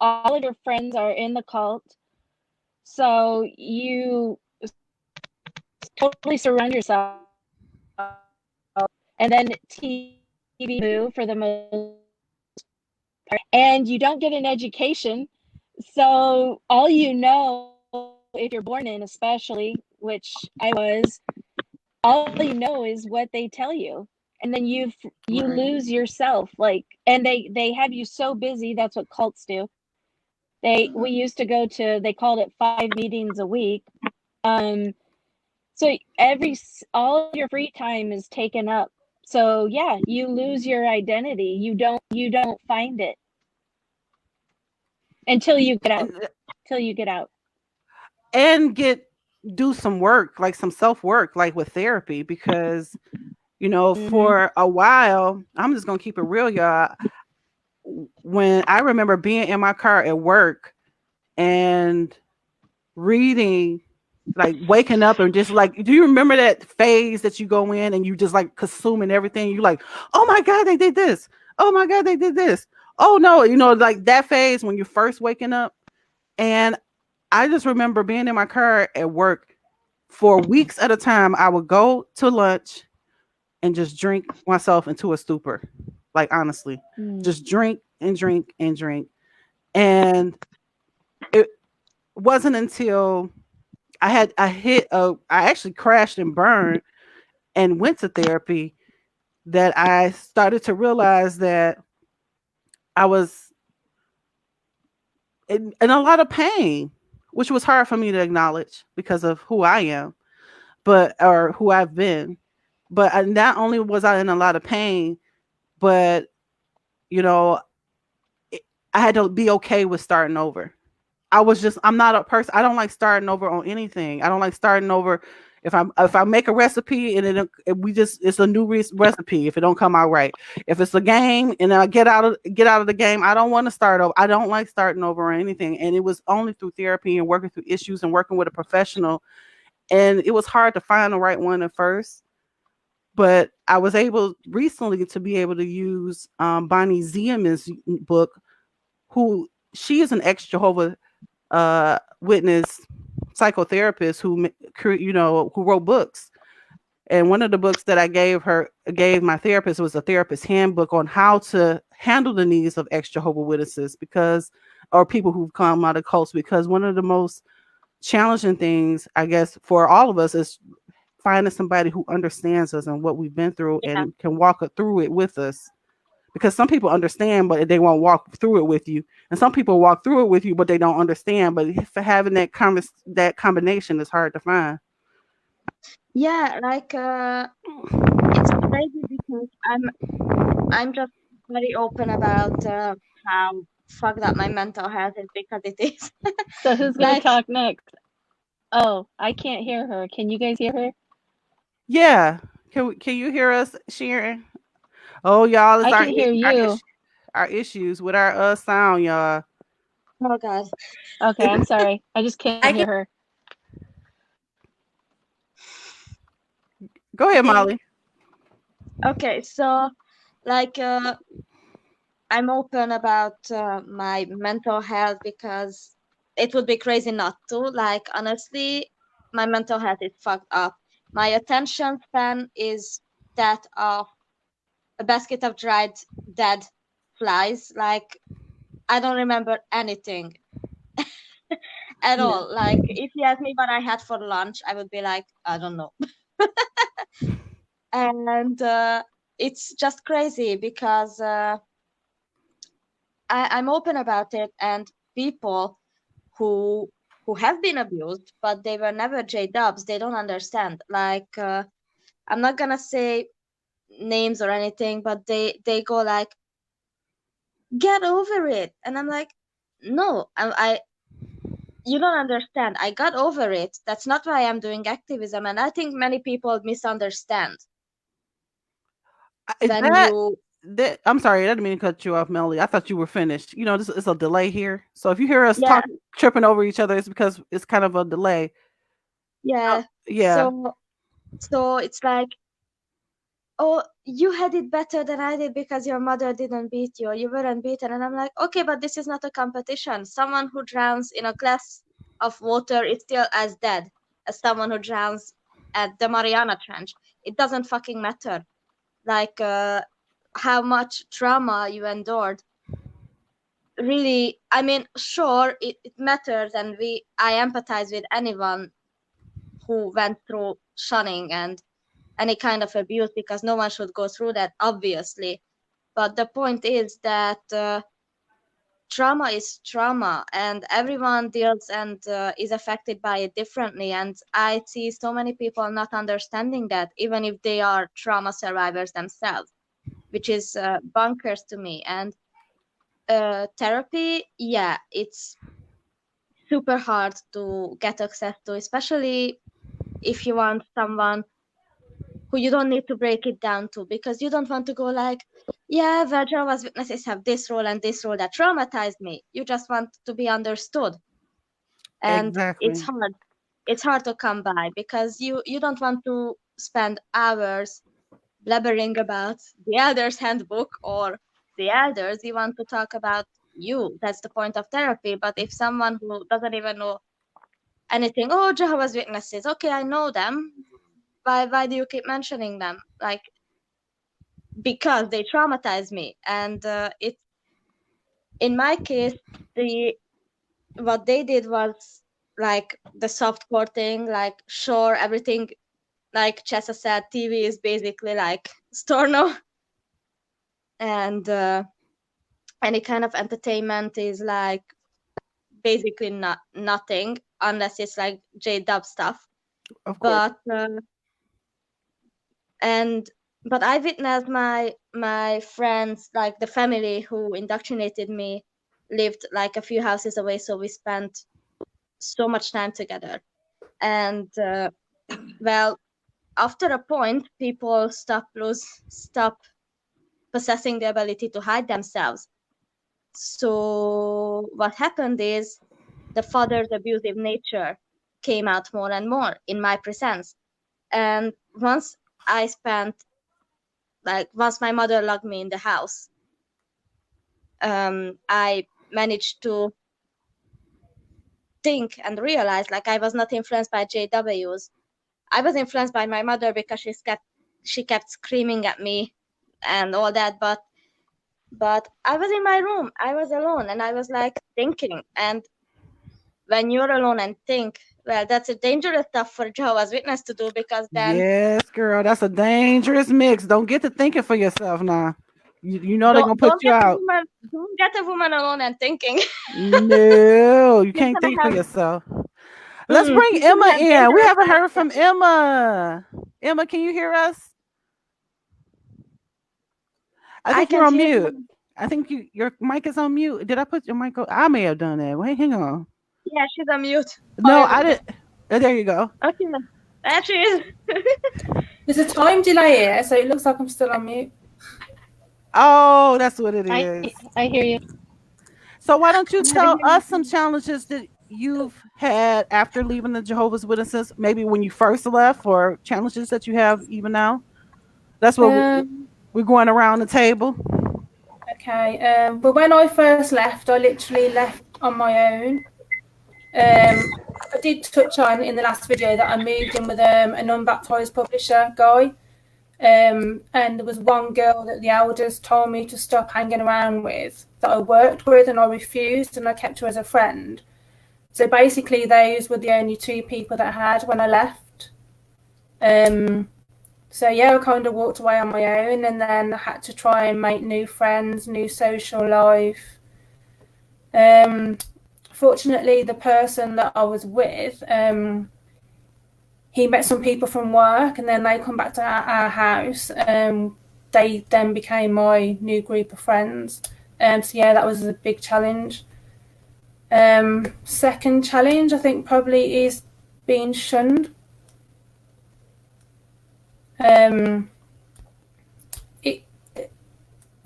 all of your friends are in the cult. So you totally surround yourself, and then TV for the most part, and you don't get an education. So all if you're born in, especially, which I was, all you know is what they tell you, and then you lose yourself. Like, and they have you so busy. That's what cults do. We used to go to, they called it 5 meetings a week. So all your free time is taken up. So yeah, you lose your identity. You don't find it until you get out. And do some work, like some self work, like with therapy, because for a while, I'm just gonna keep it real, y'all. When I remember being in my car at work and reading, like waking up and just like, do you remember that phase that you go in and you just like consuming everything? You like, oh my God, they did this. Oh my God, they did this. Oh no, like that phase when you're first waking up. And I just remember being in my car at work for weeks at a time. I would go to lunch and just drink myself into a stupor. Like, honestly, just drink and drink and drink. And it wasn't until I actually crashed and burned and went to therapy that I started to realize that I was in a lot of pain, which was hard for me to acknowledge because of who I am, or who I've been. But not only was I in a lot of pain, but I had to be okay with starting over. I'm not a person. I don't like starting over on anything. I don't like starting over. If I make a recipe and it's a new recipe, if it don't come out right. If it's a game and I get out of the game, I don't want to start over. I don't like starting over or anything. And it was only through therapy and working through issues and working with a professional. And it was hard to find the right one at first. But I was able recently to be able to use Bonnie Ziemann's book, who she is an ex-Jehovah Witness psychotherapists who wrote books. And one of the books that I gave my therapist was a therapist handbook on how to handle the needs of ex-Jehovah Witnesses or people who've come out of cults, because one of the most challenging things, I guess, for all of us is finding somebody who understands us and what we've been through Yeah. and can walk through it with us. Because some people understand, but they won't walk through it with you. And some people walk through it with you, but they don't understand. But for having that combination is hard to find. Yeah, like it's crazy because I'm just very open about how fucked up my mental health is, because it is. So who's gonna Like, talk next? Oh, I can't hear her. Can you guys hear her? Yeah. Can you hear us, Sharon? Oh, y'all, it's I can hear you. our issues with our sound, y'all. oh God. Okay, I'm sorry. I just can't I hear can. her. Go ahead, The Molly. Okay, so like I'm open about my mental health because it would be crazy not to. Like, honestly, my mental health is fucked up. My attention span is that of a basket of dried dead flies. Like, I don't remember anything at Yeah. all. Like, if you ask me what I had for lunch, I would be like, I don't know. And it's just crazy because I'm open about it, and people who have been abused, but they were never J-dubs, they don't understand. Like, I'm not gonna say names or anything, but they go like, get over it, and I'm like, no, I you don't understand. I got over it. That's not why I'm doing activism, and I think many people misunderstand Is when that you. I'm sorry, I didn't mean to cut you off, Melly. I thought you were finished. This is a delay here. So if you hear us Yeah, tripping over each other, it's because it's kind of a delay. yeah. Yeah. So it's like, oh, you had it better than I did because your mother didn't beat you, or you weren't beaten. And I'm like, okay, but this is not a competition. Someone who drowns in a glass of water is still as dead as someone who drowns at the Mariana Trench. It doesn't fucking matter. Like, how much trauma you endured. Really, I mean, sure, it matters, and I empathize with anyone who went through shunning and any kind of abuse, because no one should go through that, obviously. But the point is that trauma is trauma, and everyone deals and is affected by it differently. And I see so many people not understanding that, even if they are trauma survivors themselves, which is bonkers to me. And therapy, yeah, it's super hard to get access to, especially if you want someone who you don't need to break it down to, because you don't want to go like, yeah, the Jehovah's Witnesses have this role and this role that traumatized me. You just want to be understood. And it's Exactly. hard. It's hard to come by, because you don't want to spend hours blabbering about the Elder's Handbook or the elders. You want to talk about you. That's the point of therapy. But if someone who doesn't even know anything, oh, Jehovah's Witnesses, okay, I know them. Why do you keep mentioning them? Like, because they traumatize me. And it in my case, what they did was like the softcore thing. Like, sure, everything, like Chessa said, TV is basically like Storno, and any kind of entertainment is like basically nothing unless it's like J-dub stuff. Of course. But and but I witnessed my friends, like the family who indoctrinated me, lived like a few houses away, so we spent so much time together. And well, after a point, people stop possessing the ability to hide themselves. So what happened is the father's abusive nature came out more and more in my presence. And once my mother locked me in the house, I managed to think and realize like I was not influenced by JWs. I was influenced by my mother because she kept screaming at me and all that, but I was in my room, I was alone, and I was like thinking. And when you're alone and think, well, that's a dangerous stuff for Jehovah's Witness to do, because then Yes, girl, that's a dangerous mix. Don't get to thinking for yourself now. You know they're gonna put you out. don't get a woman alone and thinking. No, you She's can't gonna think for have yourself. Let's bring she's Emma gonna have in. We dangerous haven't heard from thoughts. Emma. Emma, can you hear us? I I think you're can on hear mute. you. I think your mic is on mute. Did I put your mic on? I may have done that. Wait, hang on. Yeah, she's on mute. No, I didn't. There you go. Okay, there she is. There's a time delay here, so it looks like I'm still on mute. Oh, that's what it is. I hear you. So why don't you tell us some challenges that you've had after leaving the Jehovah's Witnesses? Maybe when you first left, or challenges that you have even now. That's what we're going around the table. Okay. But when I first left, I literally left on my own. I did touch on in the last video that I moved in with an unbaptized publisher guy. And there was one girl that the elders told me to stop hanging around with that I worked with, and I refused, and I kept her as a friend. So basically those were the only two people that I had when I left. So yeah, I kind of walked away on my own, and then I had to try and make new friends, new social life. Fortunately, the person that I was with, he met some people from work, and then they come back to our house. They then became my new group of friends. So yeah, that was a big challenge. Second challenge, I think, probably is being shunned.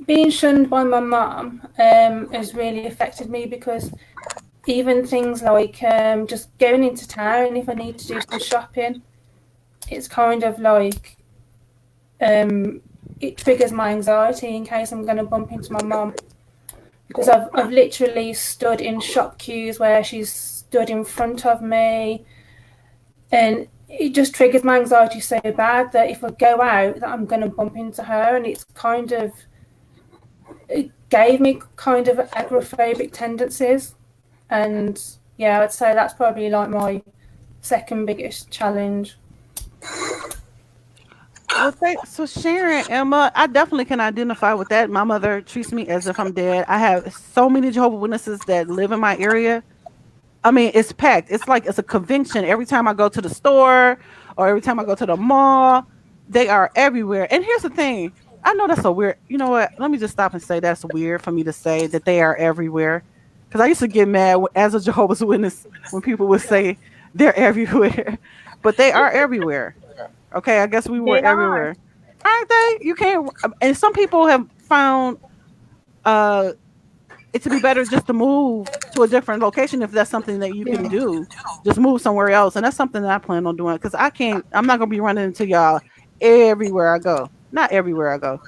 Being shunned by my mum has really affected me, because even things like just going into town, if I need to do some shopping, it's kind of like it triggers my anxiety in case I'm going to bump into my mum, because I've literally stood in shop queues where she's stood in front of me, and it just triggers my anxiety so bad that if I go out, that I'm going to bump into her, and it gave me kind of agoraphobic tendencies. And yeah, I'd say that's probably like my second biggest challenge. Well, so Sharon, Emma, I definitely can identify with that. My mother treats me as if I'm dead. I have so many Jehovah's Witnesses that live in my area. I mean, it's packed. It's like it's a convention. Every time I go to the store or every time I go to the mall, they are everywhere. And here's the thing. I know that's so weird. You know what? Let me just stop and say that's weird for me to say that they are everywhere. Because I used to get mad as a Jehovah's Witness when people would say they're everywhere. But they are everywhere. Okay, I guess we were everywhere. Aren't they? You can't. And some people have found it to be better just to move to a different location if that's something that you can do. Just move somewhere else, and that's something that I plan on doing, because I can't. I'm not gonna be running into y'all everywhere I go. Not everywhere I go.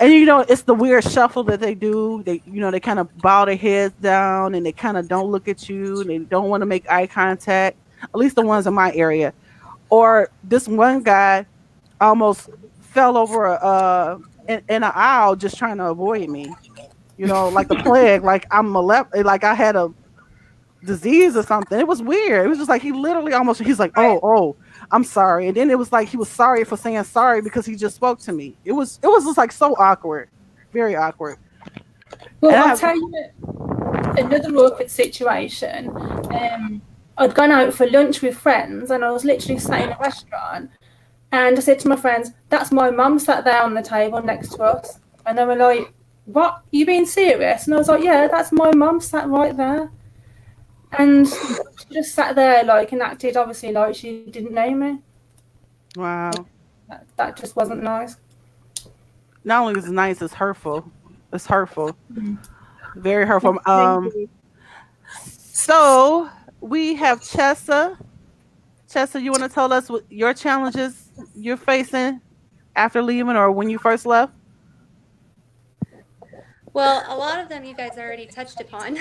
And it's the weird shuffle that they do. They kind of bow their heads down, and they kind of don't look at you, and they don't want to make eye contact. At least the ones in my area. Or this one guy almost fell over in an aisle just trying to avoid me. Like the plague, like like I had a disease or something. It was weird. It was just like he's like, oh, I'm sorry. And then it was like he was sorry for saying sorry because he just spoke to me. It was just like so awkward. Very awkward. Well, I'll tell you another awkward situation. I'd gone out for lunch with friends, and I was literally sat in a restaurant, and I said to my friends, that's my mum sat there on the table next to us. And they were like, what? You being serious? And I was like, yeah, that's my mum sat right there. And she just sat there like and acted obviously like she didn't know me. Wow. That just wasn't nice. Not only is it nice, it's hurtful. It's hurtful. Very hurtful. So we have Chessa. Chessa, you want to tell us what your challenges you're facing after leaving or when you first left? Well, a lot of them you guys already touched upon.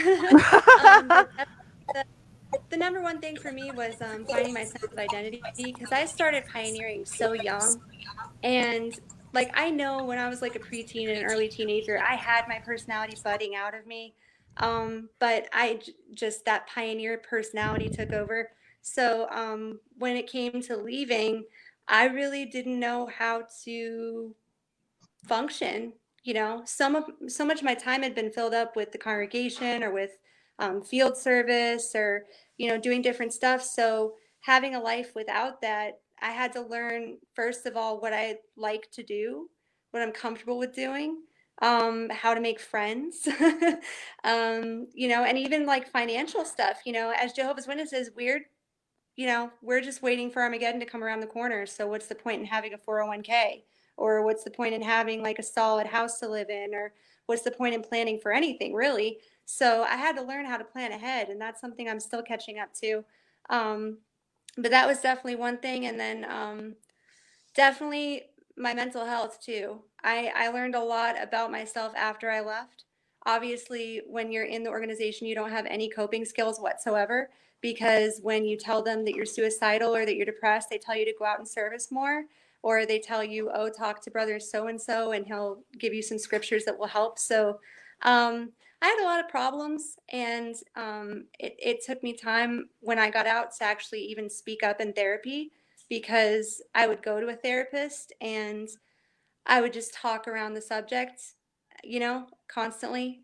the number one thing for me was finding my sense of identity, because I started pioneering so young. And like, I know when I was like a preteen and an early teenager, I had my personality budding out of me. But just that pioneer personality took over. So when it came to leaving, I really didn't know how to function. So much of my time had been filled up with the congregation or with field service, or doing different stuff. So having a life without that, I had to learn, first of all, what I like to do, what I'm comfortable with doing, how to make friends, and even like financial stuff. As Jehovah's Witnesses, we're just waiting for Armageddon to come around the corner. So what's the point in having a 401k? Or what's the point in having like a solid house to live in? Or what's the point in planning for anything, really? So I had to learn how to plan ahead, and that's something I'm still catching up to. Um, but that was definitely one thing. And then definitely my mental health too. I learned a lot about myself after I left. Obviously, when you're in the organization, you don't have any coping skills whatsoever, because when you tell them that you're suicidal or that you're depressed, they tell you to go out and service more, or they tell you, oh, talk to brother so and he'll give you some scriptures that will help. So I had a lot of problems, and it took me time when I got out to actually even speak up in therapy, because I would go to a therapist and I would just talk around the subject, constantly.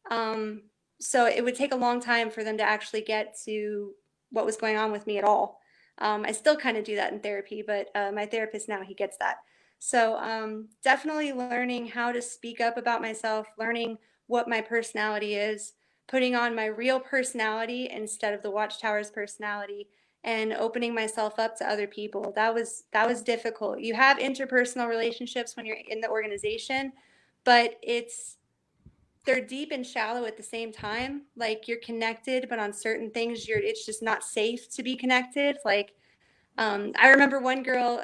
Um, so it would take a long time for them to actually get to what was going on with me at all. I still kind of do that in therapy, but my therapist now, he gets that. So definitely learning how to speak up about myself, learning what my personality is, putting on my real personality instead of the Watchtower's personality, and opening myself up to other people. That was difficult. You have interpersonal relationships when you're in the organization, but they're deep and shallow at the same time. Like, you're connected, but on certain things it's just not safe to be connected. Like, I remember one girl,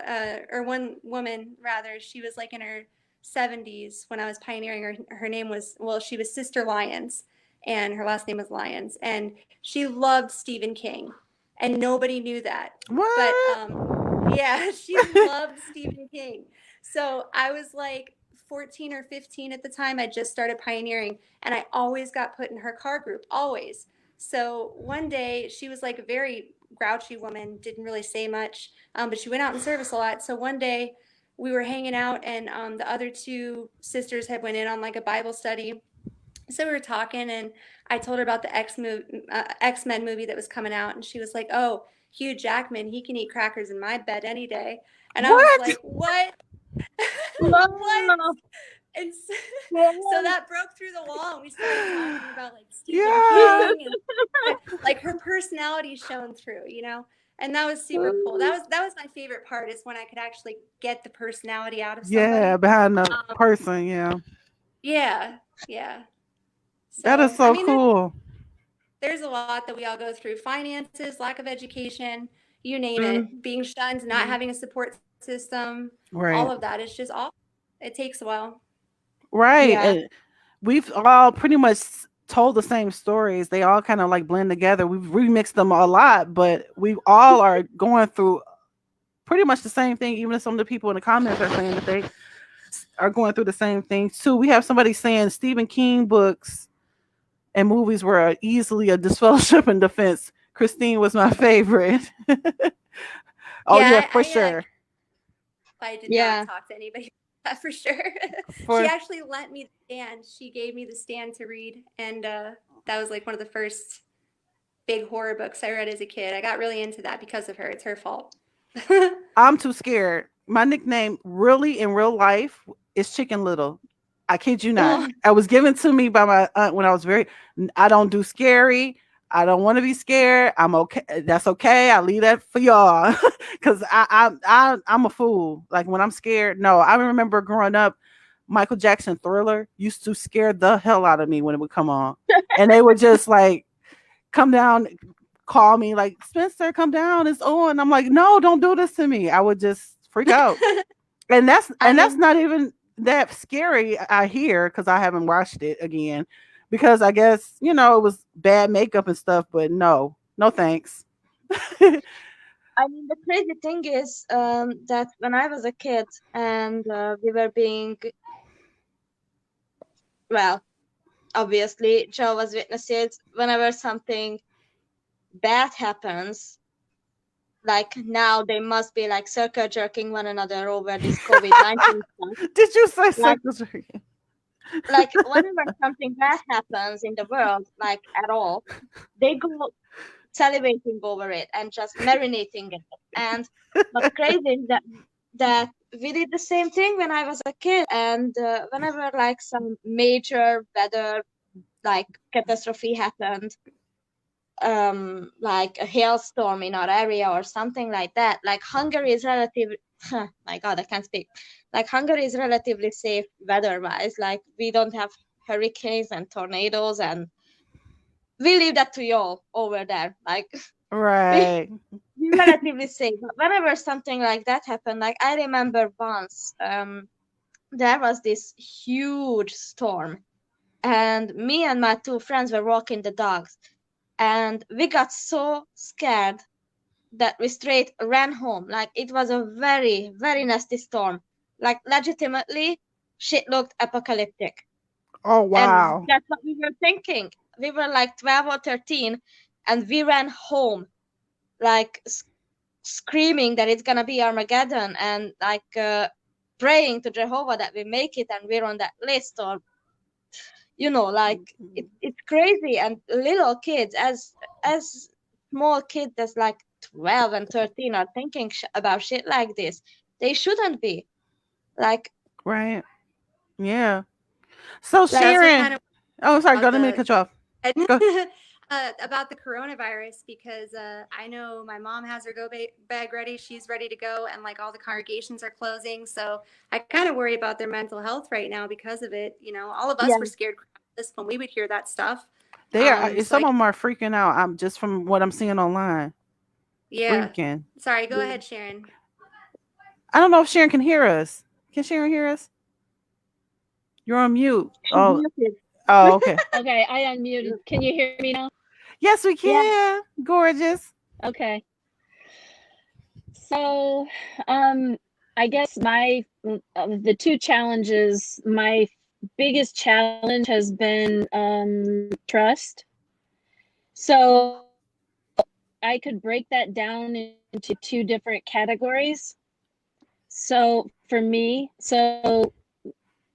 or one woman rather, she was like in her 70s when I was pioneering. Her name was, well, she was Sister Lyons, and her last name was Lyons, and she loved Stephen King, and nobody knew that. But What? yeah, she loved Stephen King. So I was like 14 or 15 at the time. I just started pioneering, and I always got put in her car group, always. So one day, she was like a very grouchy woman, didn't really say much, but she went out in service a lot. So one day we were hanging out, and the other two sisters had went in on like a Bible study. So we were talking, and I told her about the X-Men movie that was coming out, and she was like, "Oh, Hugh Jackman, he can eat crackers in my bed any day." And I was What? like, "What?" What? No. And so, Yeah. so that broke through the wall, and we started talking about like Stephen Yeah. King, and like her personality shone through. And that was super cool. That was my favorite part, is when I could actually get the personality out of Yeah, somebody. behind the Um, person. Yeah. yeah, yeah. That is So I so mean, cool. there's a lot that we all go through: finances, lack of education, you name Mm, it, being shunned, not having a support system, Right. all of that. It's just awful. It takes a while. Right. yeah. And we've all pretty much told the same stories. They all kind of like blend together. We've remixed them a lot, but we all are going through pretty much the same thing. Even if some of the people in the comments are saying that they are going through the same thing too. We have somebody saying Stephen King books and movies were easily a disfellowship and defense. Christine was my favorite. Oh yeah, Yeah, for sure. I did not Yeah. talk to anybody for sure. She For actually lent me the stand. She gave me the stand to read, and that was like one of the first big horror books I read as a kid. I got really into that because of her. It's her fault. I'm too scared. My nickname really in real life is Chicken Little. I kid you not. Oh, It was given to me by my aunt when I was I don't do scary. I don't want to be scared. I'm okay. That's okay. I leave that for y'all because I'm a fool. Like when I'm scared. No, I remember growing up. Michael Jackson Thriller used to scare the hell out of me when it would come on, and they would just like come down, call me like Spencer, come down, it's on. I'm like, no, don't do this to me. I would just freak out. And that's I mean, not even that scary, I hear, because I haven't watched it again. Because I guess, it was bad makeup and stuff, but no. No thanks. I mean, the crazy thing is that when I was a kid and we were being, well, obviously, Jehovah's Witnesses, whenever something bad happens, like now they must be like circle jerking one another over this COVID-19 stuff. Did you say Like, secretary? like whenever something bad happens in the world, like at all, they go salivating over it and just marinating it. And what's crazy is that we did the same thing when I was a kid. And whenever like some major weather like catastrophe happened, like a hailstorm in our area or something like that, like Hungary is relatively my god, I can't speak. Like Hungary is relatively safe weather-wise. Like we don't have hurricanes and tornadoes, and we leave that to y'all over there. Like Right. we're relatively safe. But whenever something like that happened, like I remember once, there was this huge storm, and me and my two friends were walking the dogs, and we got so scared that we straight ran home. Like it was a very, very nasty storm. Like legitimately, shit looked apocalyptic. Oh And wow. that's what we were thinking. We were like 12 or 13, and we ran home, like screaming that it's gonna be Armageddon, and like praying to Jehovah that we make it and we're on that list, or like it's crazy. And little kids, as small kids as like 12 and 13 are thinking about shit like this. They shouldn't be. Like, Right. Yeah. So That's what kind Sharon. of Oh, sorry. Go. about Let me cut you off. Go. about the coronavirus, because I know my mom has her bag ready. She's ready to go, and like all the congregations are closing. So I kind of worry about their mental health right now because of it. All of us yeah, were scared this when we would hear that stuff. They are. So Some of them are freaking out. I'm just from what I'm seeing online. yeah. Freaking. Sorry, go ahead, Sharon. I don't know if Sharon can hear us. Can Sharon hear us? You're on mute. she's Oh. muted. Oh. Okay. Okay, I unmuted. Can you hear me now? Yes, we Yeah. can. Gorgeous. Okay. So, I guess of the two challenges, my biggest challenge has been trust. So I could break that down into two different categories. So for me,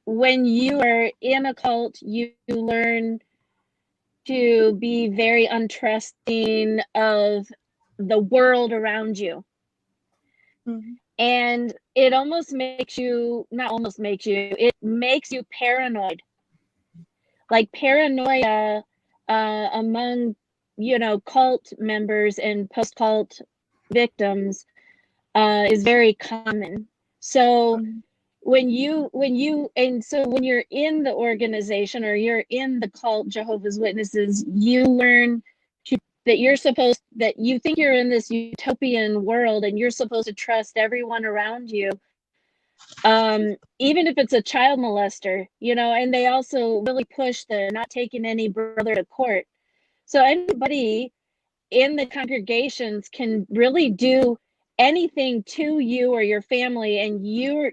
when you are in a cult, you learn to be very untrusting of the world around you. Mm-hmm. And it almost makes you, not almost makes you, it makes you paranoid. Like paranoia among, cult members and post-cult victims is very common. So when you're in the organization or you're in the cult Jehovah's Witnesses, you learn that you think you're in this utopian world and you're supposed to trust everyone around you, even if it's a child molester, and they also really push the not taking any brother to court. So anybody in the congregations can really do anything to you or your family, and you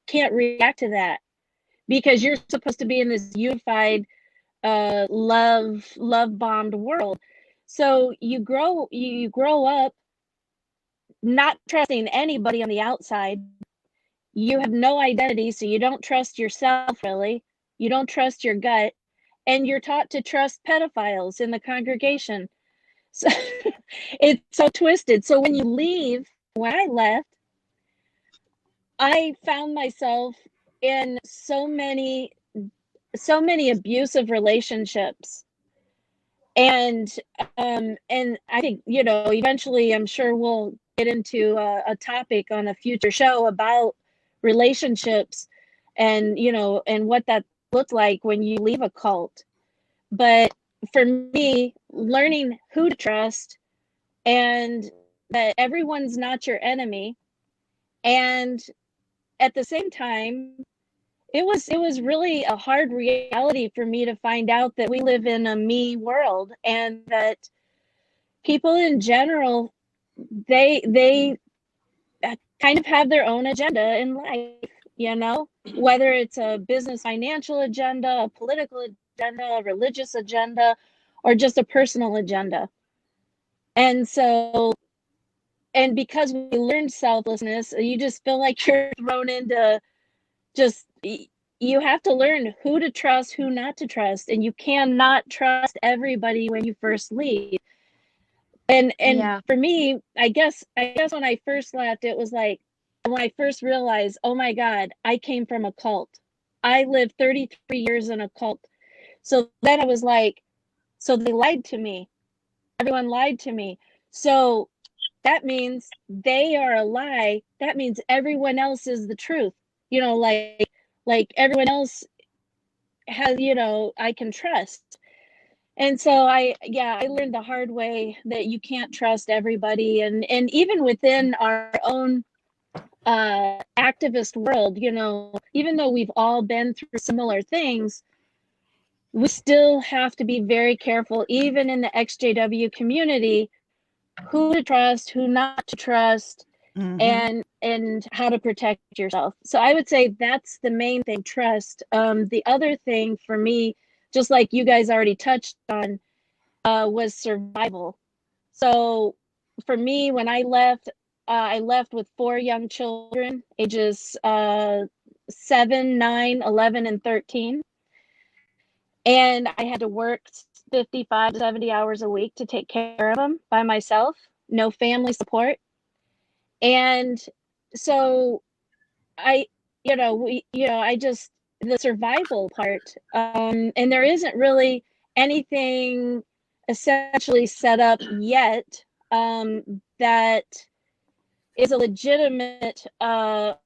can't react to that because you're supposed to be in this unified love bombed world. So you grow up not trusting anybody on the outside. You have no identity, so you don't trust yourself really. You don't trust your gut, and you're taught to trust pedophiles in the congregation. So it's so twisted. So when you leave, when I left, I found myself in so many abusive relationships. And I think, eventually I'm sure we'll get into a topic on a future show about relationships and, and what that looks like when you leave a cult. But for me, learning who to trust and that everyone's not your enemy, and at the same time it was really a hard reality for me to find out that we live in a me world, and that people in general, they kind of have their own agenda in life, you know, whether it's a business financial agenda, a political agenda, a religious agenda, or just a personal agenda. And so, and because we learned selflessness, you just feel like you're thrown into just, you have to learn who to trust, who not to trust, and you cannot trust everybody when you first leave. And Yeah. for me, I guess when I first left, it was like when I first realized, oh my God, I came from a cult. I lived 33 years in a cult. So then I was like, so they lied to me. Everyone lied to me. So that means they are a lie. That means everyone else is the truth. You know, like everyone else has, you know, I can trust. And so I learned the hard way that you can't trust everybody, and even within our own activist world, you know, even though we've all been through similar things, we still have to be very careful, even in the XJW community, who to trust, who not to trust, Mm-hmm. and how to protect yourself. So I would say that's the main thing, trust. The other thing for me, just like you guys already touched on, was survival. So for me, when I left with 4 young children, ages 7, 9, 11, and 13. And I had to work 55 to 70 hours a week to take care of them by myself, no family support. And so I, I just, the survival part, and there isn't really anything essentially set up yet, that is a legitimate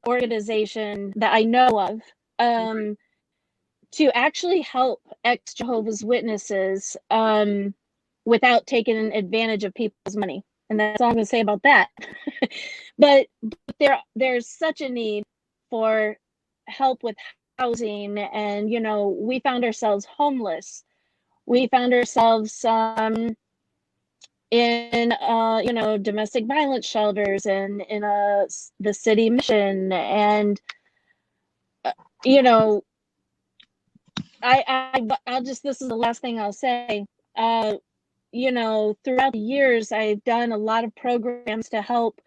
organization that I know of, to actually help ex Jehovah's Witnesses, without taking advantage of people's money. And that's all I'm going to say about that. but there's such a need for help with housing, and you know, we found ourselves homeless. We found ourselves in domestic violence shelters, and in the city mission, and you know, I'll just, this is the last thing I'll say. Throughout the years, I've done a lot of programs to help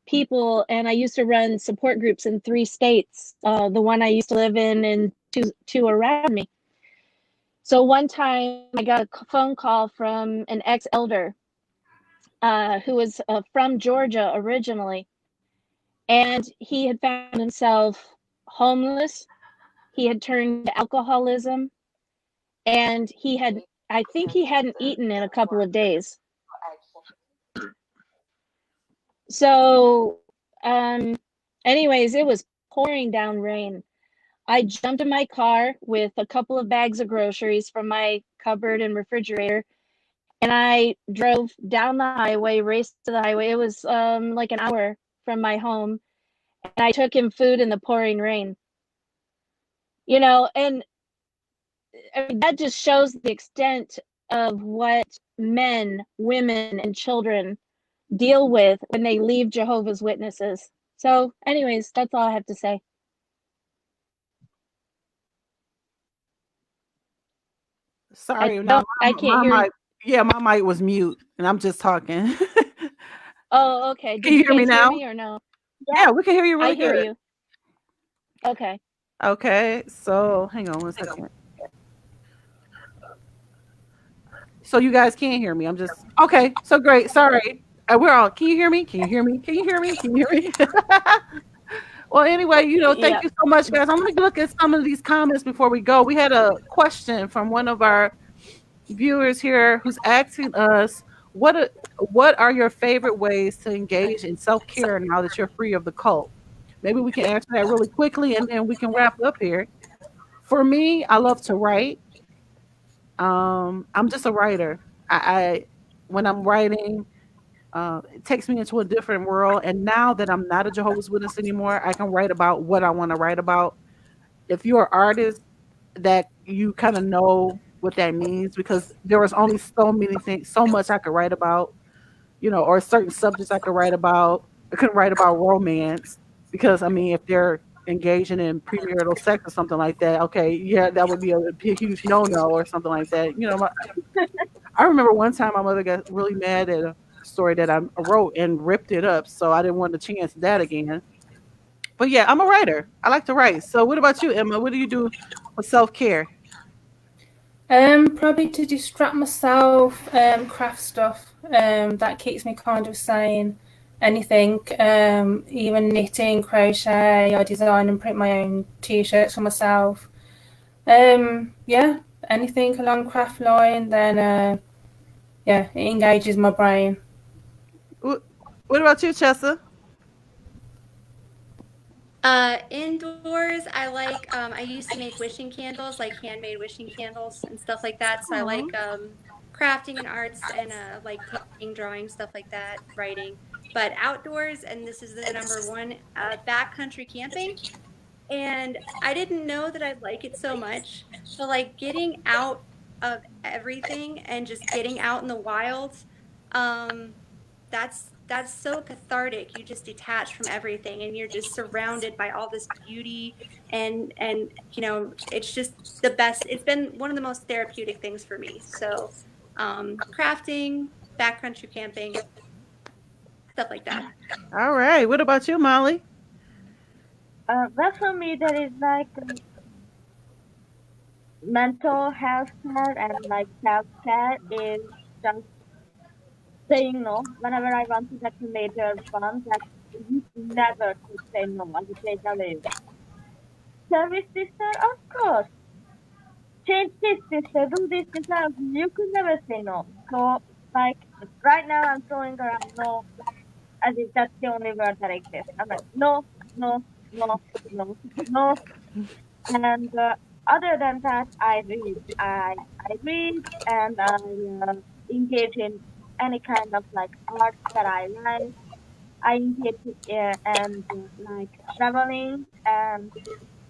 people, and I used to run support groups in 3 states, the one I used to live in, and two around me. So one time I got a phone call from an ex-elder, who was from Georgia originally, and he had found himself homeless. He had turned to alcoholism, and I think he hadn't eaten in a couple of days. So, anyways, it was pouring down rain. I jumped in my car with a couple of bags of groceries from my cupboard and refrigerator, and I drove down the highway, raced to the highway. It was like an hour from my home, and I took him food in the pouring rain. You know, and I mean, that just shows the extent of what men, women, and children deal with when they leave Jehovah's Witnesses. So, anyways, that's all I have to say. Sorry, no, I can't my hear you. mic. Yeah, my mic was mute, and I'm just talking. Oh, okay. Can Did you you hear me guys hear now? me or no? Yeah, we can hear you I really hear good. you. Okay. Okay, so hang on one second. So you guys can't hear me. I'm just okay. So great. Sorry. We're all. Can you hear me? Can you hear me? Can you hear me? Can you hear me? Well, anyway, thank Yeah. you so much, guys. I'm going to look at some of these comments before we go. We had a question from one of our viewers here who's asking us what are your favorite ways to engage in self-care now that you're free of the cult? Maybe we can answer that really quickly, and then we can wrap up here. For me, I love to write. I'm just a writer. I when I'm writing, it takes me into a different world. And now that I'm not a Jehovah's Witness anymore, I can write about what I want to write about. If you're an artist, that you kind of know what that means, because there was only so many things, so much I could write about. or certain subjects I could write about. I couldn't write about romance because I mean, if they're engaging in premarital sex or something like that, okay, yeah, that would be a huge no-no or something like that. I remember one time my mother got really mad at a story that I wrote and ripped it up, so I didn't want to chance that again. But yeah, I'm a writer. I like to write. So what about you, Emma? What do you do for self-care? Probably to distract myself, craft stuff. That keeps me kind of sane. Anything, even knitting, crochet. I design and print my own t-shirts for myself. Yeah, anything along craft line. Then, yeah, it engages my brain. What, what about you, Chessa? Indoors, I used to make wishing candles, like handmade wishing candles and stuff like that. So I Oh, like crafting and arts and like painting, drawing, stuff like that, writing. But outdoors, and this is the number one, backcountry camping. And I didn't know that I'd like it so much, but like getting out of everything and just getting out in the wild, um, that's so cathartic. You just detach from everything and you're just surrounded by all this beauty and it's just the best. It's been one of the most therapeutic things for me. So crafting, backcountry camping, stuff like that. all right. What about you, Molly? Well, for me, there is like mental health care and like self care is just saying no whenever I want to get a major fund that you never could say no as a takeaway. Service sister, of course. Change this sister, do this sister. You could never say no. So like right now I'm throwing around no as if that's the only word that exists. I'm like no, no, no, no, no. And other than that, I read. I read and I engage in any kind of like art that I like. I engage and like traveling and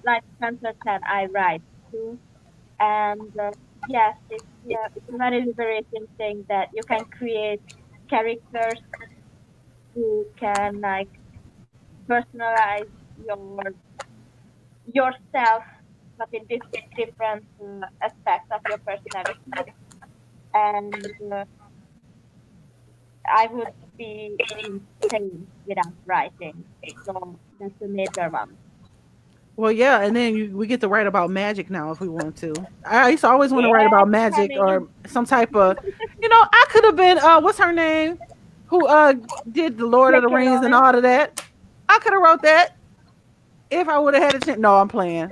like Spencer said, I write too. And yes, it's a very liberating thing that you can create characters who can like personalize your yourself, but in different aspects of your personality. And I would be insane without writing. So that's a major one. Well, yeah, and then we get to write about magic now if we want to. I used to always want to write Yeah, about it's magic coming. or some type of, I could have been, what's her name, who did the Lord of the J.K. Rings and Rowling. all of that. I could have wrote that if I would have had a chance. No, I'm playing.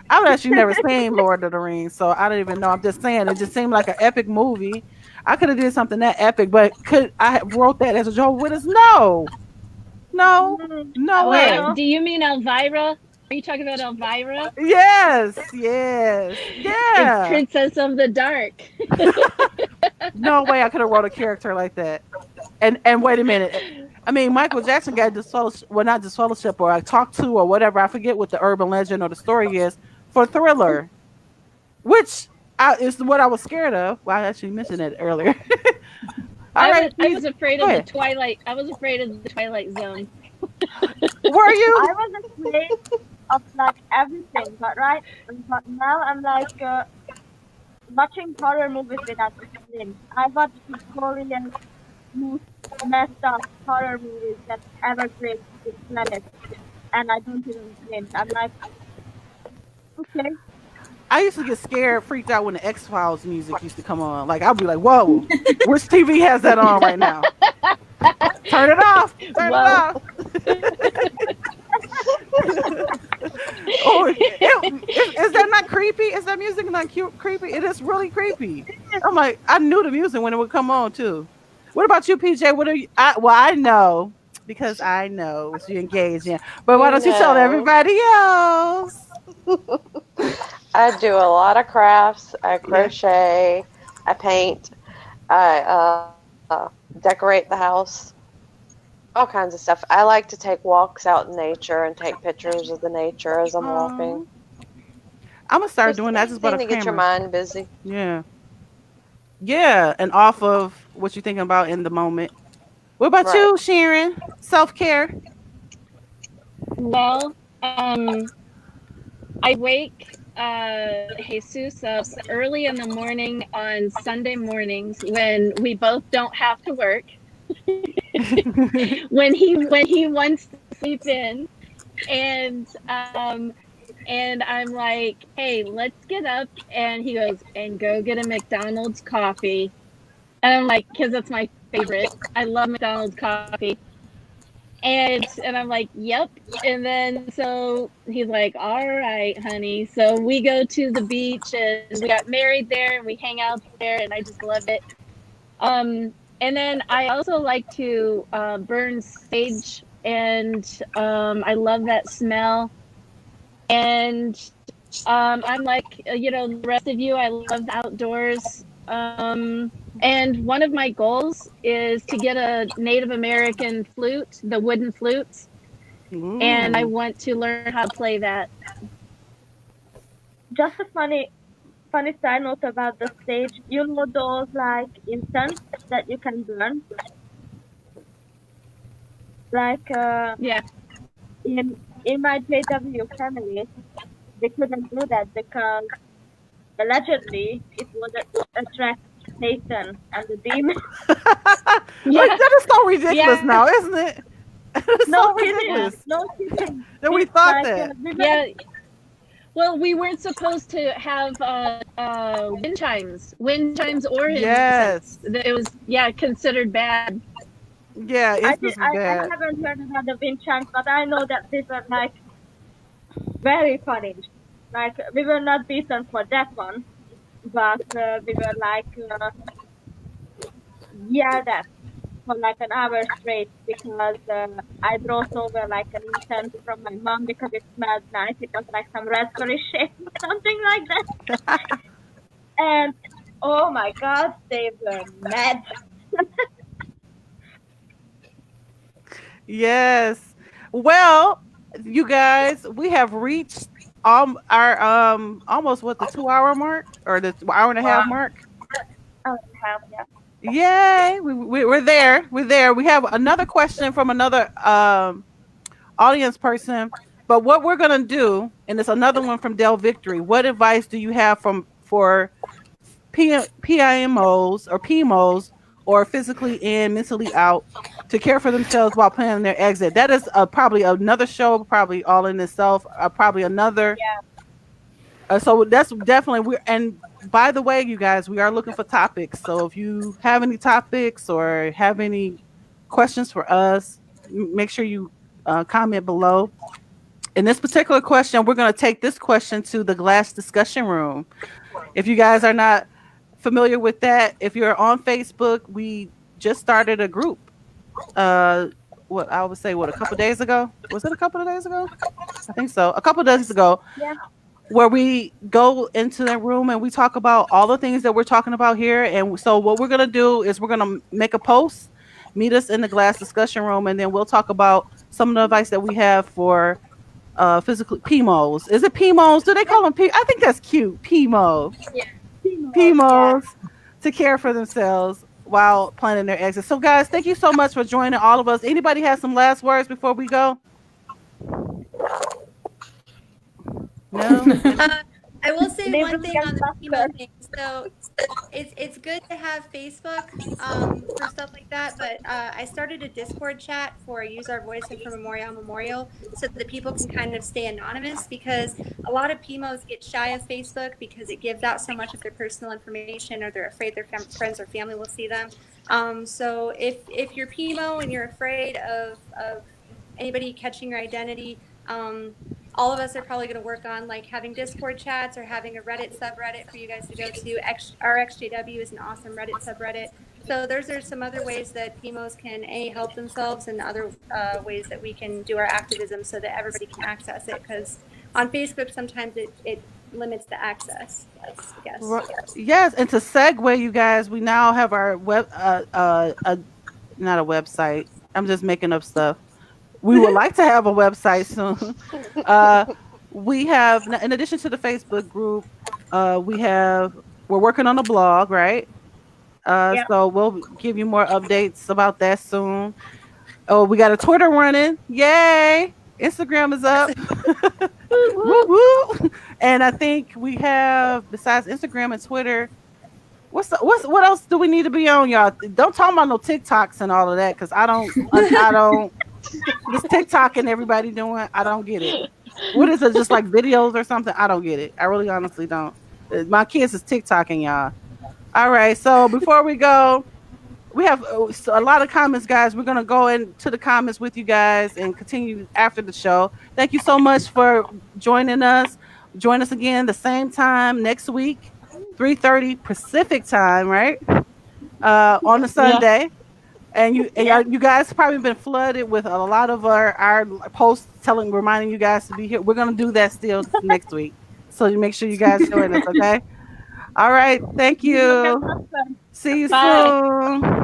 I would actually never seen Lord of the Rings, so I don't even know. I'm just saying, it just seemed like an epic movie. I could have did something that epic, but could I have wrote that as a Jehovah's Witness? No, no, Mm, no Wait, way. no. do you mean Elvira? Are you talking about Elvira? Yes, yes, It's yeah. Princess of the Dark. No way I could have wrote a character like that. And wait a minute. I mean, Michael Jackson got disfellowship, well, not disfellowship, or I talked to, or whatever. I forget what the urban legend or the story is for Thriller, which is what I was scared of. Well, I actually mentioned it earlier. All right, I PJ, was afraid go of the ahead. Twilight. I was afraid of the Twilight Zone. Were I you? was afraid of like everything, but now I'm like watching horror movies without the screams. I watched the Korean most messed up horror movies that ever graced this planet, and I don't even cringe. I'm like, okay, I used to get scared, freaked out when the X Files music used to come on. Like I'd be like, "Whoa, which TV has that on right now? Turn it off! Turn it Whoa. off!" Oh, is that not creepy? Is that music not cute, creepy? It is really creepy. I'm like, I knew the music when it would come on too. What about you, PJ? What are you? Well, I know because I know what you engage in. But why You don't you tell know, everybody else? I do a lot of crafts. I Yeah. crochet. I paint. I decorate the house. All kinds of stuff. I like to take walks out in nature and take pictures of the nature as I'm walking. Oh, I'm gonna start Just doing that. I just bought anything a to get your camera. mind busy. Yeah. Yeah, and off of what you're thinking about in the moment. What about Right. you, Sharon? Self-care? Well, I wake Jesus up early in the morning on Sunday mornings when we both don't have to work. When he wants to sleep in, and I'm like, hey, let's get up, and he goes, and go get a McDonald's coffee, and I'm like, because that's my favorite. I love McDonald's coffee. And I'm like, yep. And then so he's like, all right, honey. So we go to the beach and we got married there and we hang out there and I just love it. And then I also like to burn sage, and I love that smell. And I'm like, the rest of you, I love the outdoors. And one of my goals is to get a Native American flute, the wooden flutes, and I Ooh. want to learn how to play that. Just a funny side note about the stage. You know those like incense that you can burn? Like Yeah. in my JW family, they couldn't do that because allegedly it would attract Satan and the demon. Like Yeah. that is so ridiculous Yeah. now, isn't it? It's No so kidding, Yeah. ridiculous no kidding. that we It's thought like that. we were, Yeah. Well, we weren't supposed to have wind chimes or Yes. incense. It was, yeah, considered bad. Yeah, incense was I bad. haven't heard about the wind chimes, but I know that these are like very funny. Like we were not beaten for that one, but we were like yelled at for like an hour straight because I brought over like an incense from my mom because it smelled nice. It was like some raspberry shake or something like that. And oh my god, they were mad. Yes. Well, you guys, we have reached our almost what, the 2 hour mark or the hour and a half Wow. mark. Oh, hell yeah. Yay! We're there. We're there. We have another question from another audience person. But what we're gonna do, and it's another one from Del Victory. What advice do you have for PIMOs or PMOs or physically and mentally out to care for themselves while planning their exit? That is probably another show, probably all in itself. Probably another. So that's definitely we. And by the way, you guys, we are looking for topics. So if you have any topics or have any questions for us, make sure you comment below. In this particular question, we're going to take this question to the glass discussion room. If you guys are not familiar with that, if you're on Facebook, we just started a group. Uh, what I would say, what, a couple of days ago? Was it a couple of days ago? I think so. A couple of days ago, Yeah. where we go into that room and we talk about all the things that we're talking about here. And so, what we're gonna do is we're gonna make a post, meet us in the glass discussion room, and then we'll talk about some of the advice that we have for physically PMOs. Is it PMOs? Do they call them P? I think that's cute. PMO. Yeah. PMOs to care for themselves while planning their exit. So, guys, thank you so much for joining all of us. Anybody have some last words before we go? No. I will say Live one long thing on and the prosper. chemo thing. So it's good to have Facebook for stuff like that, but I started a Discord chat for Use Our Voice and for Memorial so that people can kind of stay anonymous, because a lot of PMOs get shy of Facebook because it gives out so much of their personal information, or they're afraid their friends or family will see them. So if you're PMO and you're afraid of anybody catching your identity, all of us are probably going to work on like having Discord chats or having a Reddit subreddit for you guys to go to. Our XJW is an awesome Reddit subreddit. So there's some other ways that PMOs can help themselves, and other ways that we can do our activism so that everybody can access it. Because on Facebook sometimes it limits the access, I guess. Yes, and to segue, you guys, we now have our web, not a website. I'm just making up stuff. We would like to have a website soon. uh, we have, in addition to the Facebook group, we're working on a blog, right? Yeah. So we'll give you more updates about that soon. Oh, we got a Twitter running. Yay! Instagram is up. Woo woo! And I think we have, besides Instagram and Twitter, what else do we need to be on, y'all? Don't talk about no TikToks and all of that, because I don't this TikTok and everybody doing, I don't get it. What is it? Just like videos or something? I don't get it. I really honestly don't. My kids is TikToking, y'all. All right. So before we go, we have a lot of comments, guys. We're going to go into the comments with you guys and continue after the show. Thank you so much for joining us. Join us again the same time next week, 3:30 Pacific time, right? On a Sunday. And you guys probably been flooded with a lot of our posts reminding you guys to be here. We're going to do that still next week. So you make sure you guys join us, okay? All right. Thank Okay, you. awesome. See you Bye. soon.